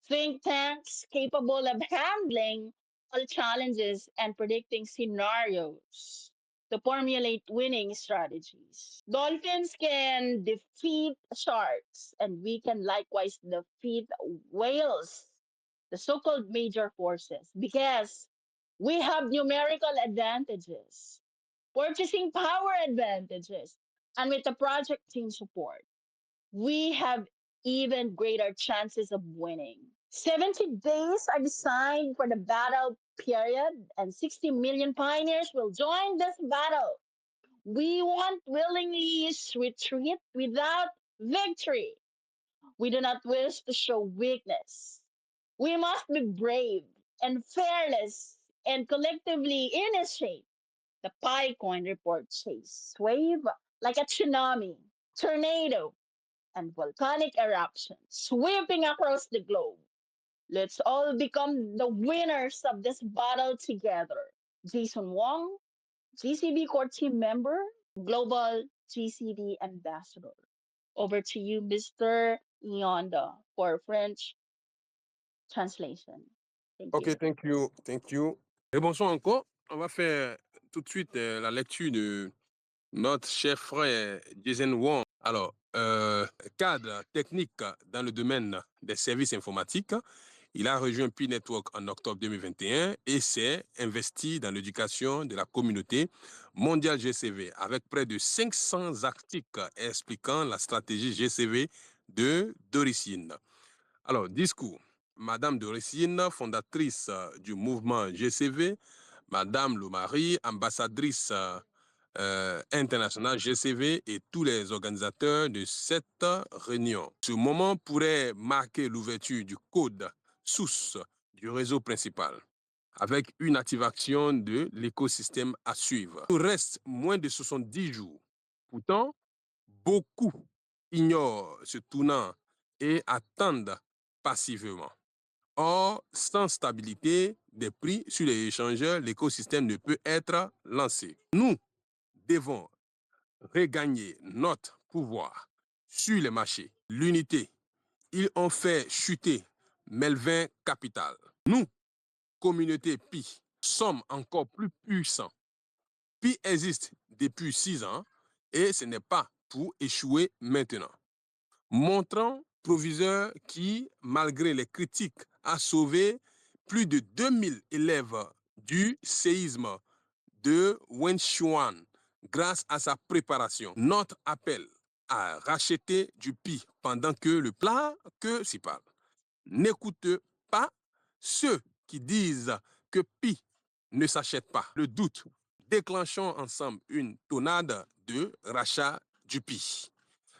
think tanks capable of handling all challenges and predicting scenarios to formulate winning strategies. Dolphins can defeat sharks, and we can likewise defeat whales, the so called major forces, because we have numerical advantages, purchasing power advantages, and with the project team support, we have even greater chances of winning. 70 days are designed for the battle period, and 60 million pioneers will join this battle. We won't willingly retreat without victory. We do not wish to show weakness. We must be brave and fearless and collectively initiate the Picoin report chase wave like a tsunami, tornado, and volcanic eruption sweeping across the globe. Let's all become the winners of this battle together. Jason Wong, GCB core team member, global GCB ambassador. Over to you, Mr. Yonda, for French translation. Thank you. OK, thank you. Thank you. Et bonsoir encore. On va faire tout de suite la lecture de notre cher frère Jason Wong. Alors, cadre technique dans le domaine des services informatiques. Il a rejoint Pi Network en octobre 2021 et s'est investi dans l'éducation de la communauté mondiale GCV avec près de 500 articles expliquant la stratégie GCV d'origine. Alors, discours. Madame Doricine, fondatrice du mouvement GCV, Madame Lomari, ambassadrice internationale GCV et tous les organisateurs de cette réunion. Ce moment pourrait marquer l'ouverture du code source du réseau principal, avec une activation de l'écosystème à suivre. Il nous reste moins de 70 jours. Pourtant, beaucoup ignorent ce tournant et attendent passivement. Or, sans stabilité des prix sur les échangeurs, l'écosystème ne peut être lancé. Nous devons regagner notre pouvoir sur les marchés. L'unité, ils ont fait chuter Melvin Capital. Nous, communauté Pi, sommes encore plus puissants. Pi existe depuis 6 ans et ce n'est pas pour échouer maintenant. Montrons proviseur qui, malgré les critiques, a sauvé plus de 2000 élèves du séisme de Wenchuan grâce à sa préparation. Notre appel à racheter du PI pendant que le plat que s'y parle. N'écoute pas ceux qui disent que PI ne s'achète pas. Le doute. Déclenchons ensemble une tonade de rachat du PI.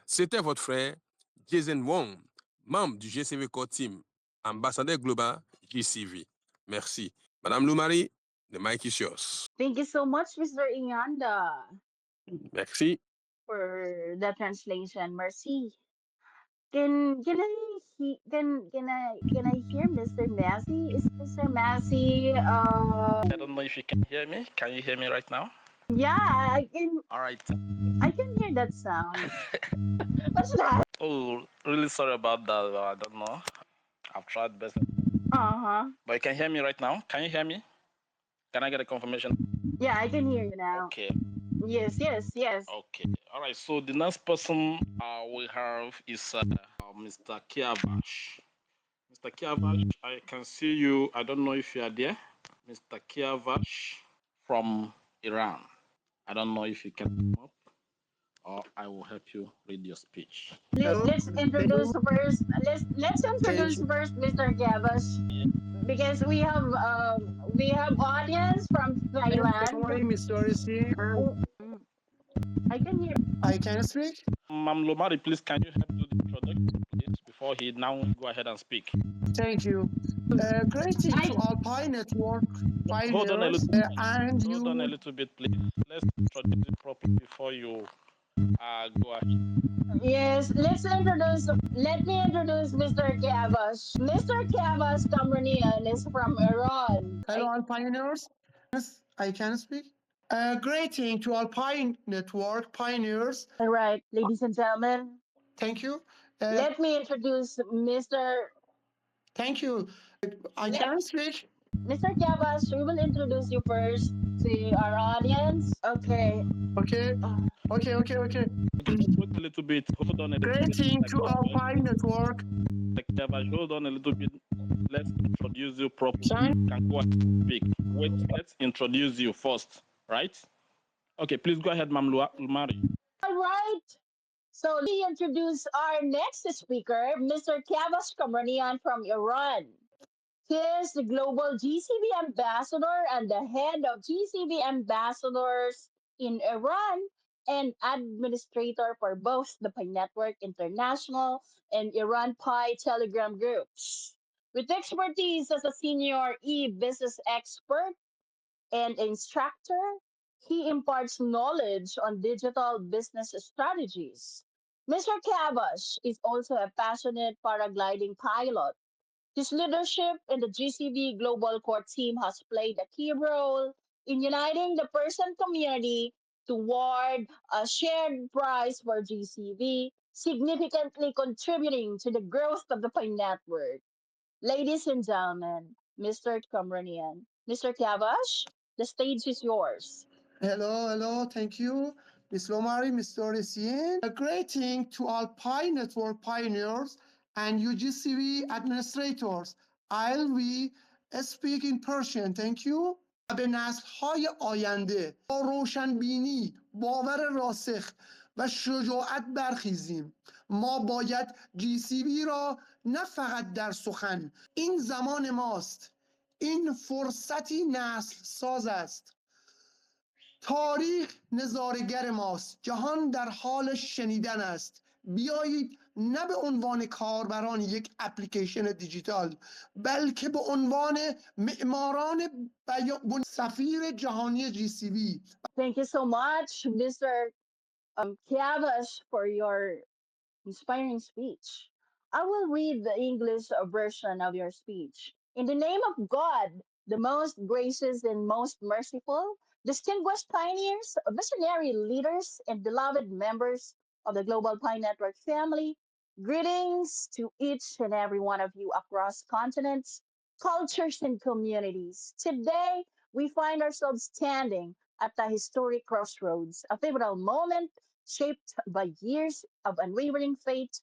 C'était votre frère, Jason Wong, membre du GCV Core Team, ambassadeur global GCV. Merci. Madame Lumari, the mic is yours. Thank you so much, Mr. Inyanda, Merci. for the translation. Merci. Can I hear Mr. Massey? Is Mr. Massey I don't know if you can hear me. Can you hear me right now? yeah, I can All right. hear that sound. What's that? Oh, really sorry about that. I don't know. I've tried best. Uh-huh. But you can hear me right now? Can you hear me? Can I get a confirmation? Yeah, I can hear you now. Okay. Yes. Okay. All right. So the next person we have is Mr. Kiavash. Mr. Kiavash, I can see you. I don't know if you are there. Mr. Kiavash from Iran. I don't know if you can come up or I will help you read your speech. Let's introduce first. Let's introduce you. first Mr. Gavas, because we have audience from Thailand. Sorry, Mr. Risi. I can hear. I can speak. Mam Lomari, please, can you help do the introduction, please, before he now go ahead and speak? Thank you. Greeting to all Pi Network Hold on a pioneers little, and hold on a you. little bit, please. Let's introduce it properly before you go ahead. Yes, let me introduce Mr. Gavas. Mr. Gavas Kamranian is from Iran. Hello, all pioneers. Yes, I can speak. Greeting to all Pi Network pioneers. All right, ladies and gentlemen, Thank you. let me introduce Mr. Thank you. I can speak. Mr. Gavas. We will introduce you first to our audience. Okay. Okay. Okay. Wait a little bit. Hold on a little Greeting bit. to all Pi Network. Hold on a little bit. Let's introduce you properly. Thank You can go ahead and speak. Wait, let's introduce you first, right? Okay, please go ahead, Mam Lumari. All right. So let me introduce our next speaker, Mr. Kavas Kamranian from Iran. He is the global GCV ambassador and the head of GCV ambassadors in Iran and administrator for both the Pi Network International and Iran Pi Telegram groups. With expertise as a senior e-business expert and instructor, he imparts knowledge on digital business strategies. Mr. Kavash is also a passionate paragliding pilot. His leadership in the GCV Global Core team has played a key role in uniting the person community toward a shared prize for GCV, significantly contributing to the growth of the Pi network. Ladies and gentlemen, Mr. Kamranian, Mr. Kavash, the stage is yours. Hello, thank you. Ms. Lomari, Mr. Essien. A greeting to all Pi Network pioneers and UGCV administrators. I'll be speak in Persian, thank you. به نسل‌های آینده با روشنبینی، باور راسخ و شجاعت برخیزیم. ما باید GCV را نه فقط در سخن. این زمان ماست. این فرصتی نسل ساز است. تاریخ نظارگر ماست. جهان در حال شنیدن است. بیایید نه به عنوان کاربران یک اپلیکیشن دیجیتال بلکه به عنوان معماران سفیر جهانی GCV. Thank you so much, Mr. Kavash, for your inspiring speech. I will read the English version of your speech. In the name of God, the most gracious and most merciful, distinguished pioneers, visionary leaders, and beloved members of the Global Pi Network family, greetings to each and every one of you across continents, cultures, and communities. Today, we find ourselves standing at the historic crossroads, a pivotal moment shaped by years of unwavering faith,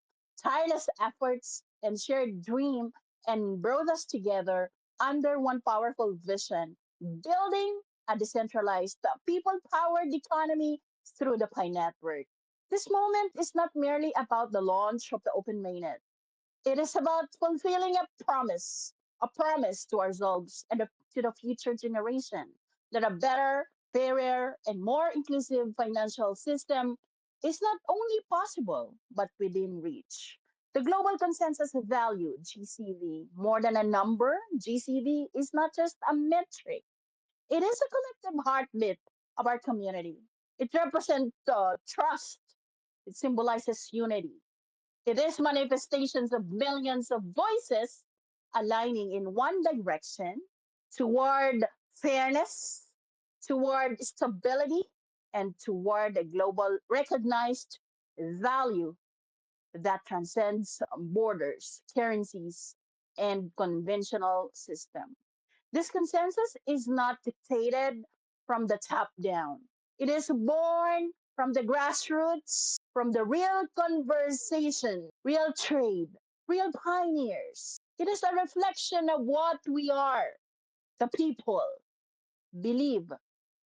tireless efforts, and shared dream and brought us together under one powerful vision, building a decentralized, people-powered economy through the Pi Network. This moment is not merely about the launch of the Open Mainnet. It is about fulfilling a promise to ourselves and to the future generation that a better, fairer, and more inclusive financial system is not only possible, but within reach. The global consensus value, GCV, more than a number, GCV is not just a metric. It is a collective heartbeat of our community. It represents trust. It symbolizes unity. It is manifestations of millions of voices aligning in one direction toward fairness, toward stability, and toward a global recognized value that transcends borders, currencies, and conventional system. This consensus is not dictated from the top down. It is born from the grassroots, from the real conversation, real trade, real pioneers. It is a reflection of what we are, the people, believe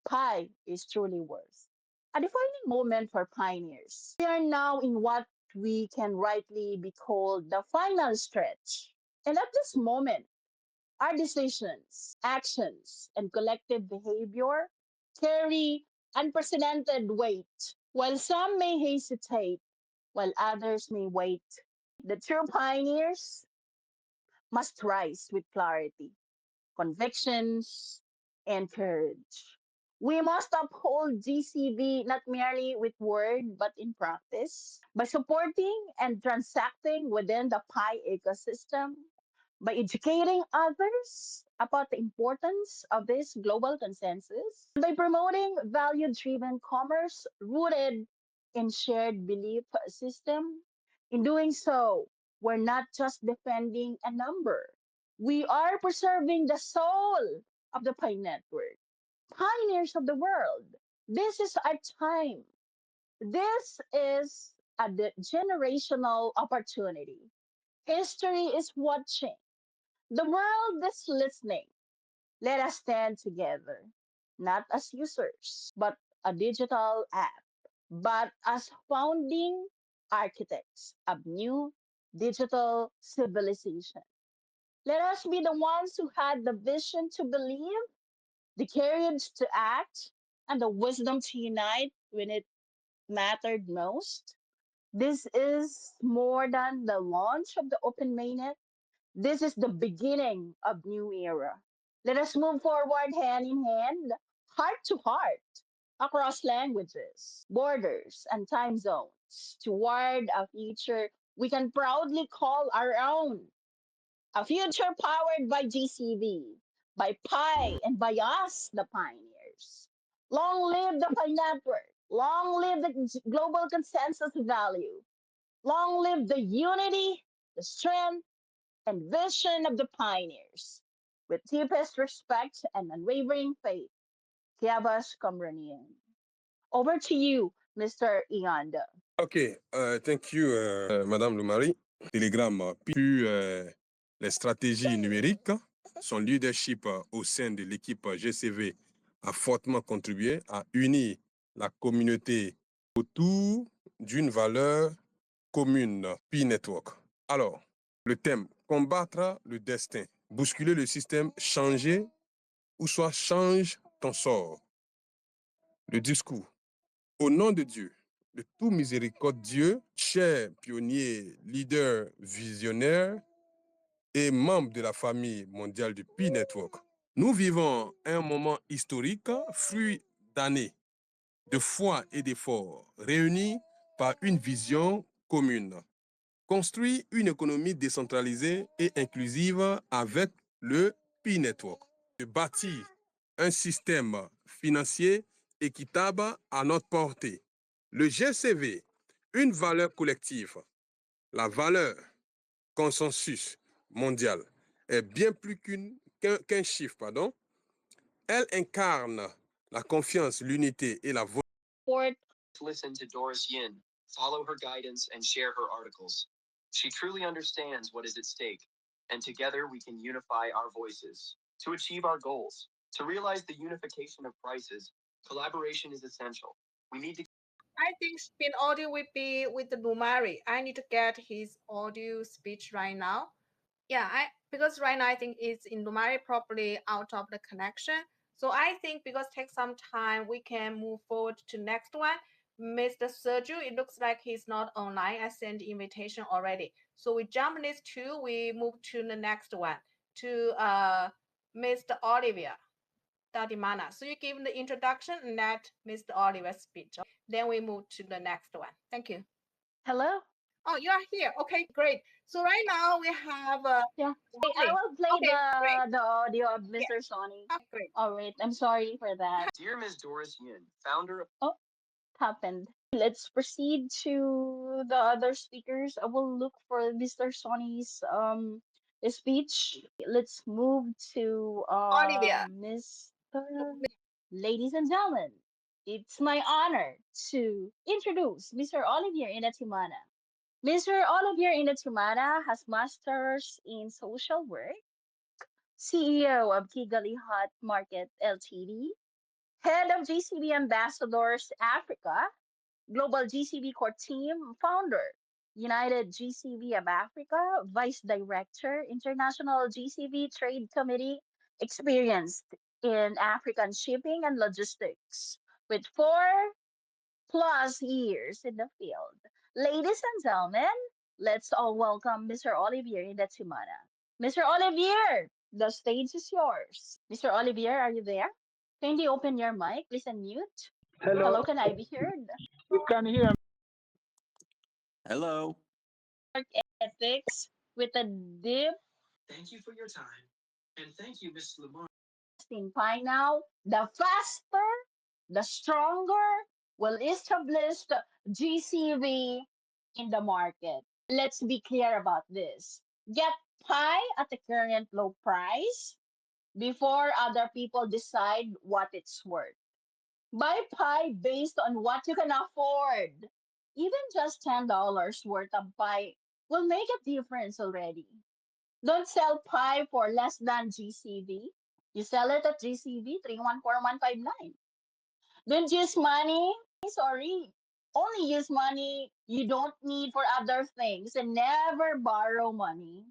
Pi is truly worth. A defining moment for pioneers. We are now in what we can rightly be called the final stretch. And at this moment, our decisions, actions, and collective behavior carry unprecedented weight. While some may hesitate, while others may wait, the true pioneers must rise with clarity, convictions, and courage. We must uphold GCV not merely with word but in practice by supporting and transacting within the Pi ecosystem, by educating others about the importance of this global consensus, by promoting value driven commerce rooted in shared belief system. In doing so, we're not just defending a number, we are preserving the soul of the Pi Network. Pioneers of the world, this is our time. This is a generational opportunity. History is watching. The world is listening. Let us stand together, not as users, but a digital app, but as founding architects of new digital civilization. Let us be the ones who had the vision to believe, the courage to act, and the wisdom to unite when it mattered most. This is more than the launch of the Open Mainnet. This is the beginning of new era. Let us move forward hand in hand, heart to heart, across languages, borders, and time zones toward a future we can proudly call our own. A future powered by GCV, by Pi, and by us, the pioneers. Long live the Pi Network. Long live the global consensus value. Long live the unity, the strength, and vision of the pioneers. With deepest respect and unwavering faith, Kiabas Komranian. Over to you, Mr. Ianda. OK, thank you, Madame Lumari. Telegram, puis les stratégies numériques, son leadership au sein de l'équipe GCV a fortement contribué à unir la communauté autour d'une valeur commune, Pi Network. Alors, le thème, combattre le destin, bousculer le système, changer ou soit change ton sort. Le discours, au nom de Dieu, de tout miséricordieux, cher pionnier, leader visionnaire et membre de la famille mondiale du Pi Network, nous vivons un moment historique, fruit d'années de foi et d'efforts, réunis par une vision commune. Construire une économie décentralisée et inclusive avec le Pi Network. De bâtir un système financier équitable à notre portée. Le GCV, une valeur collective, la valeur consensus mondial, est bien plus qu'un chiffre, pardon. Elle incarne la confiance, l'unité et la volonté. Listen to Doris Yin, follow her guidance and share her articles. She truly understands what is at stake, and together we can unify our voices to achieve our goals. To realize the unification of prices, collaboration is essential. We need to. I think spin audio will be with the Lumari. I need to get his audio speech right now. Yeah, because right now I think it's in Lumari probably out of the connection. So I think because take some time, we can move forward to next one. Mr. Sergio, it looks like he's not online. I sent the invitation already. So we jump these two, we move to the next one, to Mr. Olivia Dadimana. So you give the introduction and let Mr. Oliver speak. Then we move to the next one. Thank you. Hello? Oh, you are here. Okay, great. So right now we have Yeah. okay, I will play great. the audio of Mr. Sonny. Great. All right. I'm sorry for that. Dear Ms. Doris Yin, founder of Oh, happened. Let's proceed to the other speakers. I will look for Mr. Sonny's speech. Let's move to Olivia. Mr. Ladies and gentlemen, it's my honor to introduce Mr. Olivier Inatimana. Mr. Olivier Inatimana has masters in social work, CEO of Kigali Hot Market Ltd, head of GCV Ambassadors Africa, Global GCV Core Team founder, United GCV of Africa, Vice Director, International GCV Trade Committee, experienced in African shipping and logistics with 4+ years in the field. Ladies and gentlemen, let's all welcome Mr. Olivier Inatimana. Mr. Olivier, the stage is yours. Mr. Olivier, are you there? Kindly open your mic, please unmute. Hello, can I be heard? You can hear me. Hello. Ethics with a dip. Thank you for your time. And thank you, Ms. Lamar. In Pi now, the faster, the stronger will establish the GCV in the market. Let's be clear about this. Get Pi at the current low price before other people decide what it's worth. Buy Pi based on what you can afford. Even just $10 worth of Pi will make a difference already. Don't sell Pi for less than GCV. You sell it at GCV 314159. Don't use money. Sorry. Only use money you don't need for other things and never borrow money.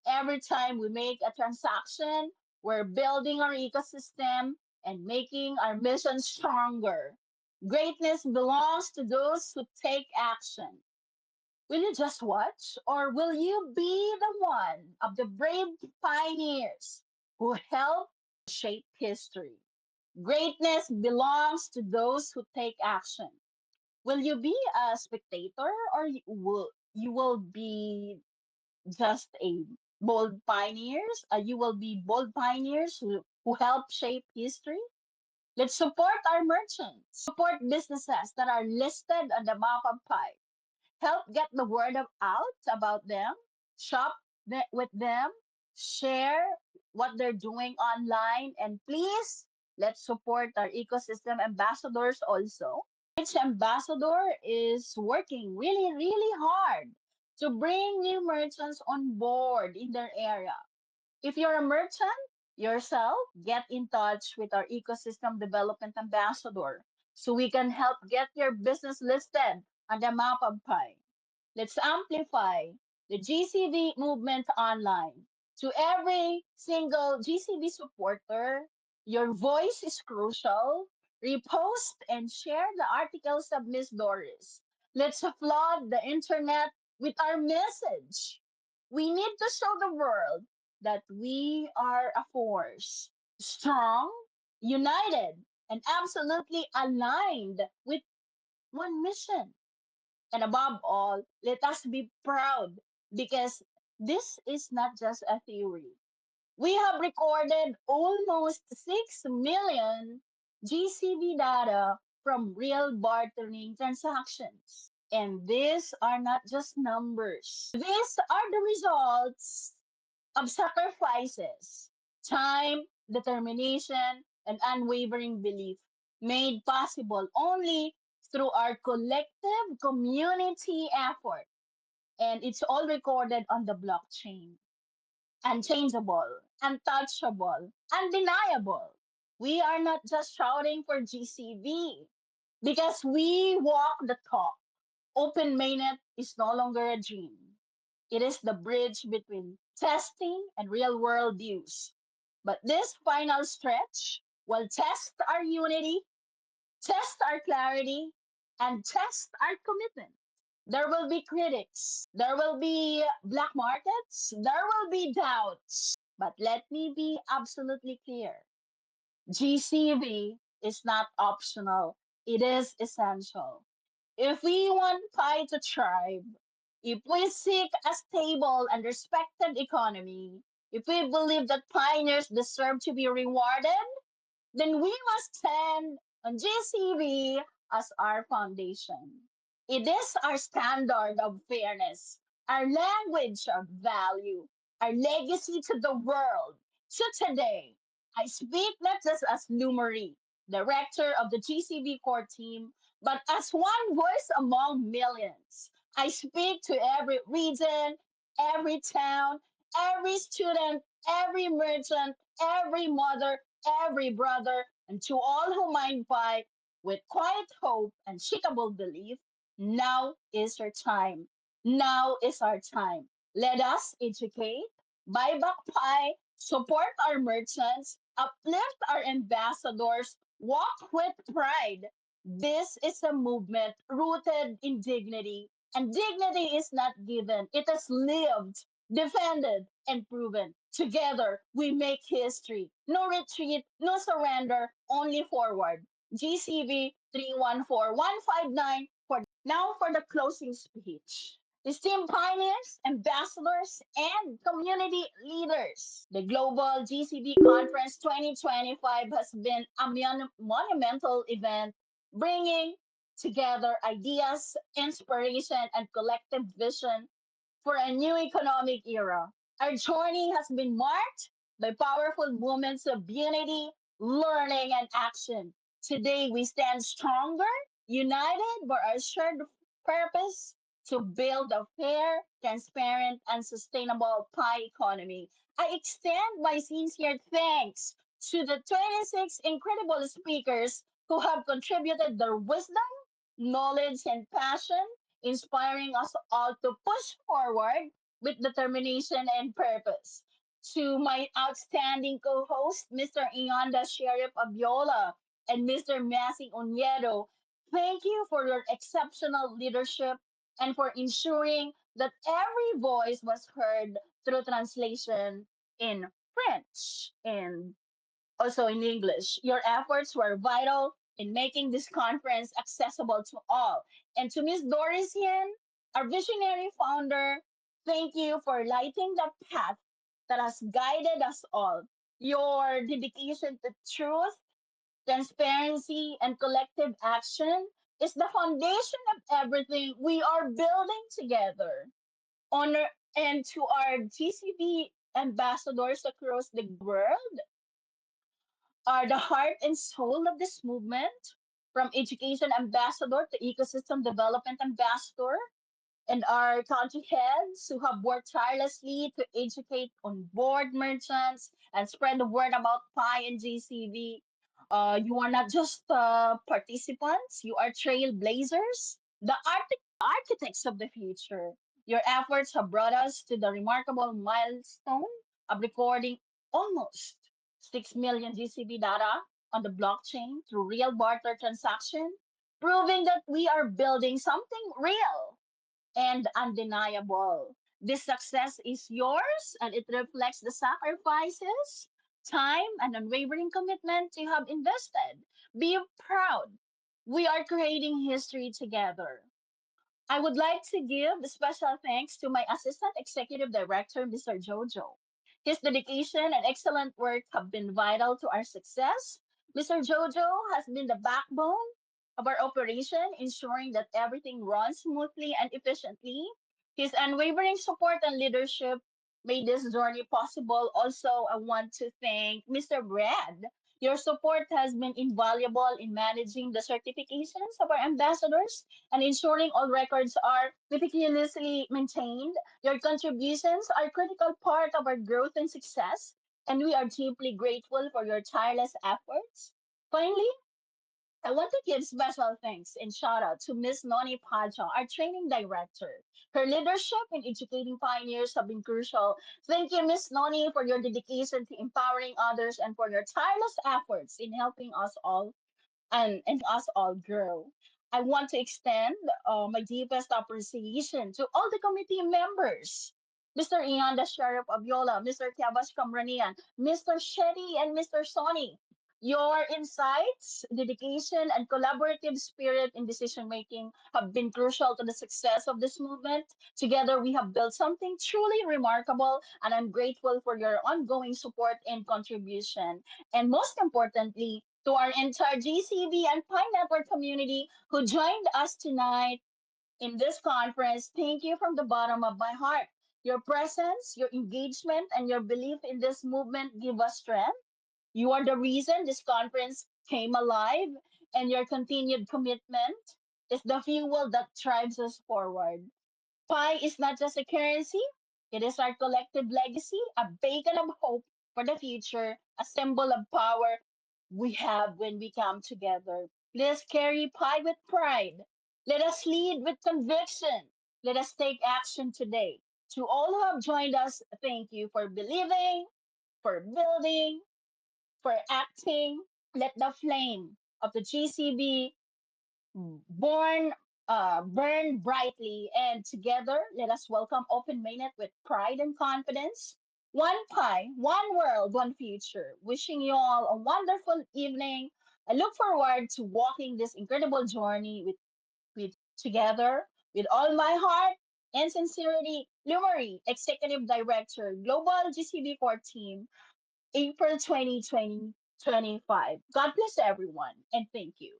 Every time we make a transaction, we're building our ecosystem and making our mission stronger. Greatness belongs to those who take action. Will you just watch, or will you be the one of the brave pioneers who help shape history? Greatness belongs to those who take action. Will you be a spectator, or you will be just a bold pioneers? You will be bold pioneers who help shape history. Let's support our merchants, support businesses that are listed on the map of Pi. Help get the word out about them, shop with them, share what they're doing online, and please let's support our ecosystem ambassadors also. Each ambassador is working really, really hard to bring new merchants on board in their area. If you're a merchant yourself, get in touch with our ecosystem development ambassador so we can help get your business listed on the map of Pi. Let's amplify the GCV movement online. To every single GCV supporter, your voice is crucial. Repost and share the articles of Miss Doris. Let's flood the internet with our message. We need to show the world that we are a force, strong, united, and absolutely aligned with one mission. And above all, let us be proud because this is not just a theory. We have recorded almost 6 million GCV data from real bartering transactions. And these are not just numbers. These are the results of sacrifices, time, determination, and unwavering belief made possible only through our collective community effort. and it's all recorded on the blockchain. Unchangeable, untouchable, undeniable. We are not just shouting for GCV because we walk the talk. Open mainnet is no longer a dream. It is the bridge between testing and real world use. But this final stretch will test our unity, test our clarity, and test our commitment. There will be critics, there will be black markets, there will be doubts. But let me be absolutely clear, GCV is not optional, it is essential. If we want Pi to thrive, if we seek a stable and respected economy, if we believe that pioneers deserve to be rewarded, then we must stand on GCV as our foundation. It is our standard of fairness, our language of value, our legacy to the world. So today, I speak not just as Lou Marie, director of the GCV core team, but as one voice among millions. I speak to every region, every town, every student, every merchant, every mother, every brother, and to all who mind by with quiet hope and shakable belief, now is your time. Now is our time. Let us educate, buy back pie, support our merchants, uplift our ambassadors, walk with pride. This is a movement rooted in dignity, and dignity is not given, it is lived, defended, and proven. Together, we make history. No retreat, no surrender, only forward. GCV 314159 for now for the closing speech. Esteemed pioneers, ambassadors, and community leaders, the Global GCB Conference 2025 has been a monumental event bringing together ideas, inspiration, and collective vision for a new economic era. Our journey has been marked by powerful moments of unity, learning, and action. Today, we stand stronger, united by our shared purpose to build a fair, transparent, and sustainable pie economy. I extend my sincere thanks to the 26 incredible speakers who have contributed their wisdom, knowledge, and passion, inspiring us all to push forward with determination and purpose. To my outstanding co-host, Mr. Ianda Sheriff Abiola and Mr. Massing Onyero, thank you for your exceptional leadership and for ensuring that every voice was heard through translation in French and also in English. Your efforts were vital in making this conference accessible to all. And to Ms. Doris Yen, our visionary founder, thank you for lighting the path that has guided us all. Your dedication to truth, transparency, and collective action is the foundation of everything we are building together. Honor and to our GCB ambassadors across the world are the heart and soul of this movement, from education ambassador to ecosystem development ambassador, and our country heads who have worked tirelessly to educate on board merchants and spread the word about PI and GCV. You are not just participants, you are trailblazers, the architects of the future. Your efforts have brought us to the remarkable milestone of recording almost 6 million GCB data on the blockchain through real barter transaction, proving that we are building something real and undeniable. This success is yours and it reflects the sacrifices, time, and unwavering commitment you have invested. Be proud. We are creating history together. I would like to give special thanks to my Assistant Executive Director, Mr. Jojo. His dedication and excellent work have been vital to our success. Mr. Jojo has been the backbone of our operation, ensuring that everything runs smoothly and efficiently. His unwavering support and leadership made this journey possible. Also, I want to thank Mr. Brad. Your support has been invaluable in managing the certifications of our ambassadors and ensuring all records are meticulously maintained. Your contributions are a critical part of our growth and success, and we are deeply grateful for your tireless efforts. Finally, I want to give special thanks and shout out to Miss Noni Paja, our training director. Her leadership in educating pioneers have been crucial. Thank you, Miss Noni, for your dedication to empowering others and for your tireless efforts in helping us all and us all grow. I want to extend my deepest appreciation to all the committee members. Mr. Ian, the Sheriff of Yola, Mr. Kiavash Kamranian, Mr. Shetty, and Mr. Sony. Your insights, dedication, and collaborative spirit in decision making have been crucial to the success of this movement. Together, we have built something truly remarkable, and I'm grateful for your ongoing support and contribution. And most importantly, to our entire GCV and Pi Network community who joined us tonight in this conference, thank you from the bottom of my heart. Your presence, your engagement, and your belief in this movement give us strength. You are the reason this conference came alive, and your continued commitment is the fuel that drives us forward. Pi is not just a currency, it is our collective legacy, a beacon of hope for the future, a symbol of power we have when we come together. Let us carry Pi with pride. Let us lead with conviction. Let us take action today. To all who have joined us, thank you for believing, for building, for acting. Let the flame of the GCB born burn brightly, and together let us welcome open mainnet with pride and confidence. One pie, one world, one future. Wishing you all a wonderful evening. I look forward to walking this incredible journey with together with all my heart and sincerity. Lumari, Executive Director, Global GCB Core Team, April 2025. God bless everyone, and thank you.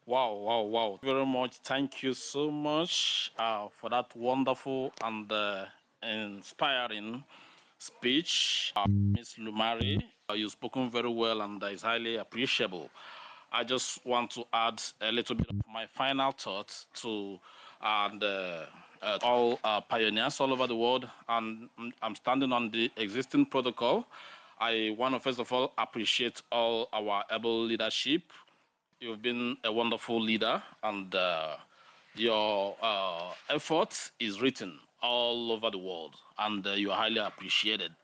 Wow, wow, wow. Very much. Thank you so much for that wonderful and inspiring speech. Ms. Lumari, you've spoken very well and it's highly appreciable. I just want to add a little bit of my final thoughts to and all pioneers all over the world. And I'm standing on the existing protocol. I want to first of all appreciate all our able leadership. You've been a wonderful leader, and your effort is written all over the world, and you are highly appreciated.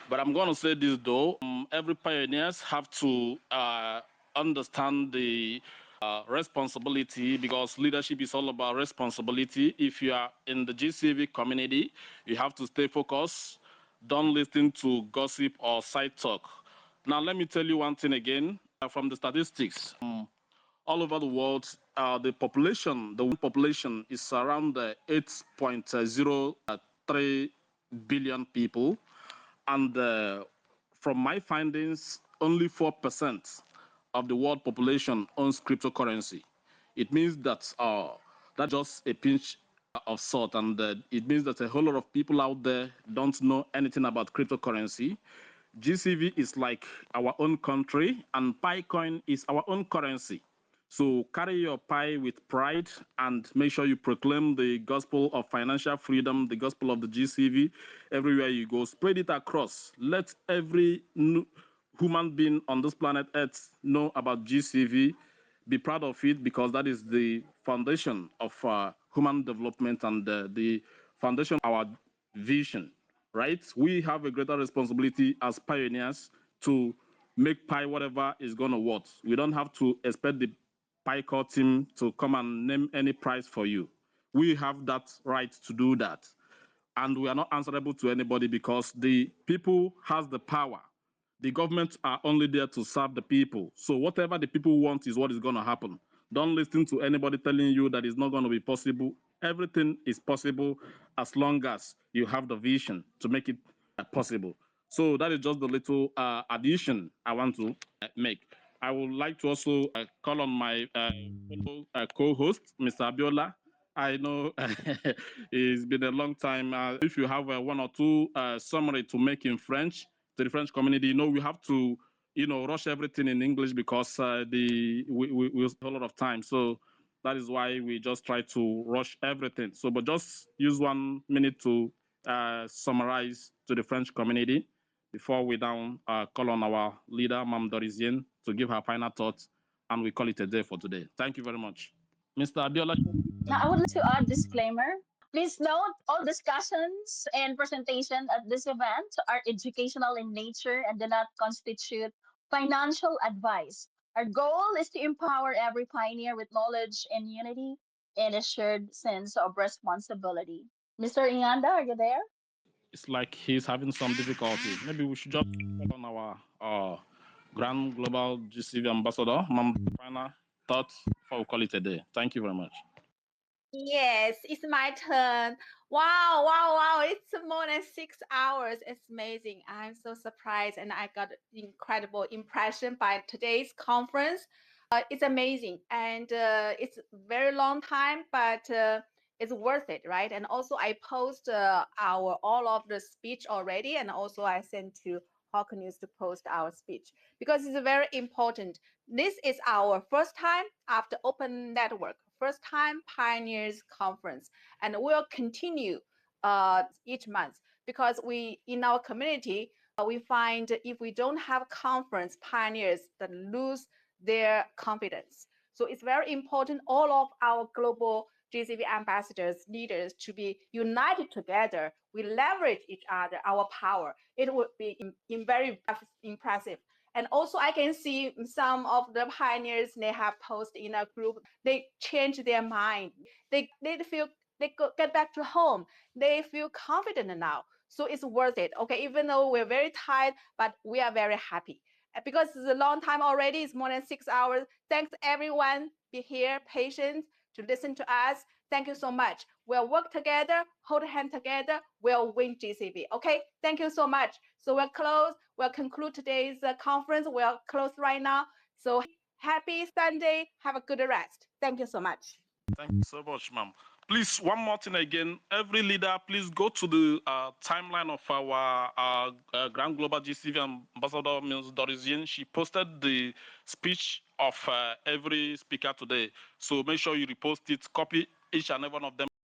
But I'm going to say this though: every pioneers have to understand the responsibility, because leadership is all about responsibility. If you are in the GCV community, you have to stay focused. Don't listen to gossip or side talk. Now, let me tell you one thing again from the statistics. All over the world, the world population is around 8.03 billion people. And from my findings, only 4% of the world population owns cryptocurrency. It means that that's just a pinch of salt, and it means that a whole lot of people out there don't know anything about cryptocurrency. GCV is like our own country, and Picoin is our own currency. So carry your pie with pride and make sure you proclaim the gospel of financial freedom, the gospel of the GCV everywhere you go. Spread it across. Let every human being on this planet Earth know about GCV. Be proud of it, because that is the foundation of human development and the foundation of our vision, right? We have a greater responsibility as pioneers to make Pi whatever is going to worth. We don't have to expect the Pi core team to come and name any price for you. We have that right to do that. And we are not answerable to anybody, because the people has the power. The governments are only there to serve the people. So whatever the people want is what is going to happen. Don't listen to anybody telling you that it's not going to be possible. Everything is possible as long as you have the vision to make it possible. So that is just the little addition I want to make. I would like to also call on my fellow co-host, Mr. Abiola. I know it's been a long time. If you have one or two summary to make in French to the French community, we have to rush everything in English because we have a lot of time. So that is why we just try to rush everything. So, but just use 1 minute to summarize to the French community before we call on our leader, Mme Dorizien, to give her final thoughts, and we call it a day for today. Thank you very much. Mr. Abiola. Now, I would like to add disclaimer. Please note all discussions and presentation at this event are educational in nature and do not constitute financial advice. Our goal is to empower every pioneer with knowledge and unity and a shared sense of responsibility. Mr. Inganda, are you there? It's like he's having some difficulty. Maybe we should just call on our Grand Global GCV Ambassador, Ma'am, final thoughts before we call it a day. Thank you very much. Yes, it's my turn. Wow, wow, wow. It's more than 6 hours. It's amazing. I'm so surprised and I got incredible impression by today's conference. It's amazing and it's very long time, but it's worth it, right? And also I post all of the speech already, and also I sent to Hawk News to post our speech because it's very important. This is our first time after Open Network, first time Pioneers Conference, and we'll continue each month because we in our community we find if we don't have conference, pioneers that lose their confidence. So it's very important all of our global GCV ambassadors, leaders to be united together. We leverage each other, our power. It would be very impressive. And also I can see some of the pioneers, they have posted in a group, they change their mind. They feel they get back to home. They feel confident now. So it's worth it. Okay, even though we're very tired, but we are very happy. Because it's a long time already, it's more than 6 hours. Thanks everyone, be here, patient to listen to us. Thank you so much. We'll work together, hold hand together, we'll win GCV. Okay, thank you so much. So we'll conclude today's conference. We'll close right now. So happy Sunday, have a good rest. Thank you so much. Thank you so much, ma'am. Please, one more thing again. Every leader, please go to the timeline of our Grand Global GCV Ambassador, Ms. Dorizien. She posted the speech of every speaker today. So make sure you repost it, copy each and every one of them.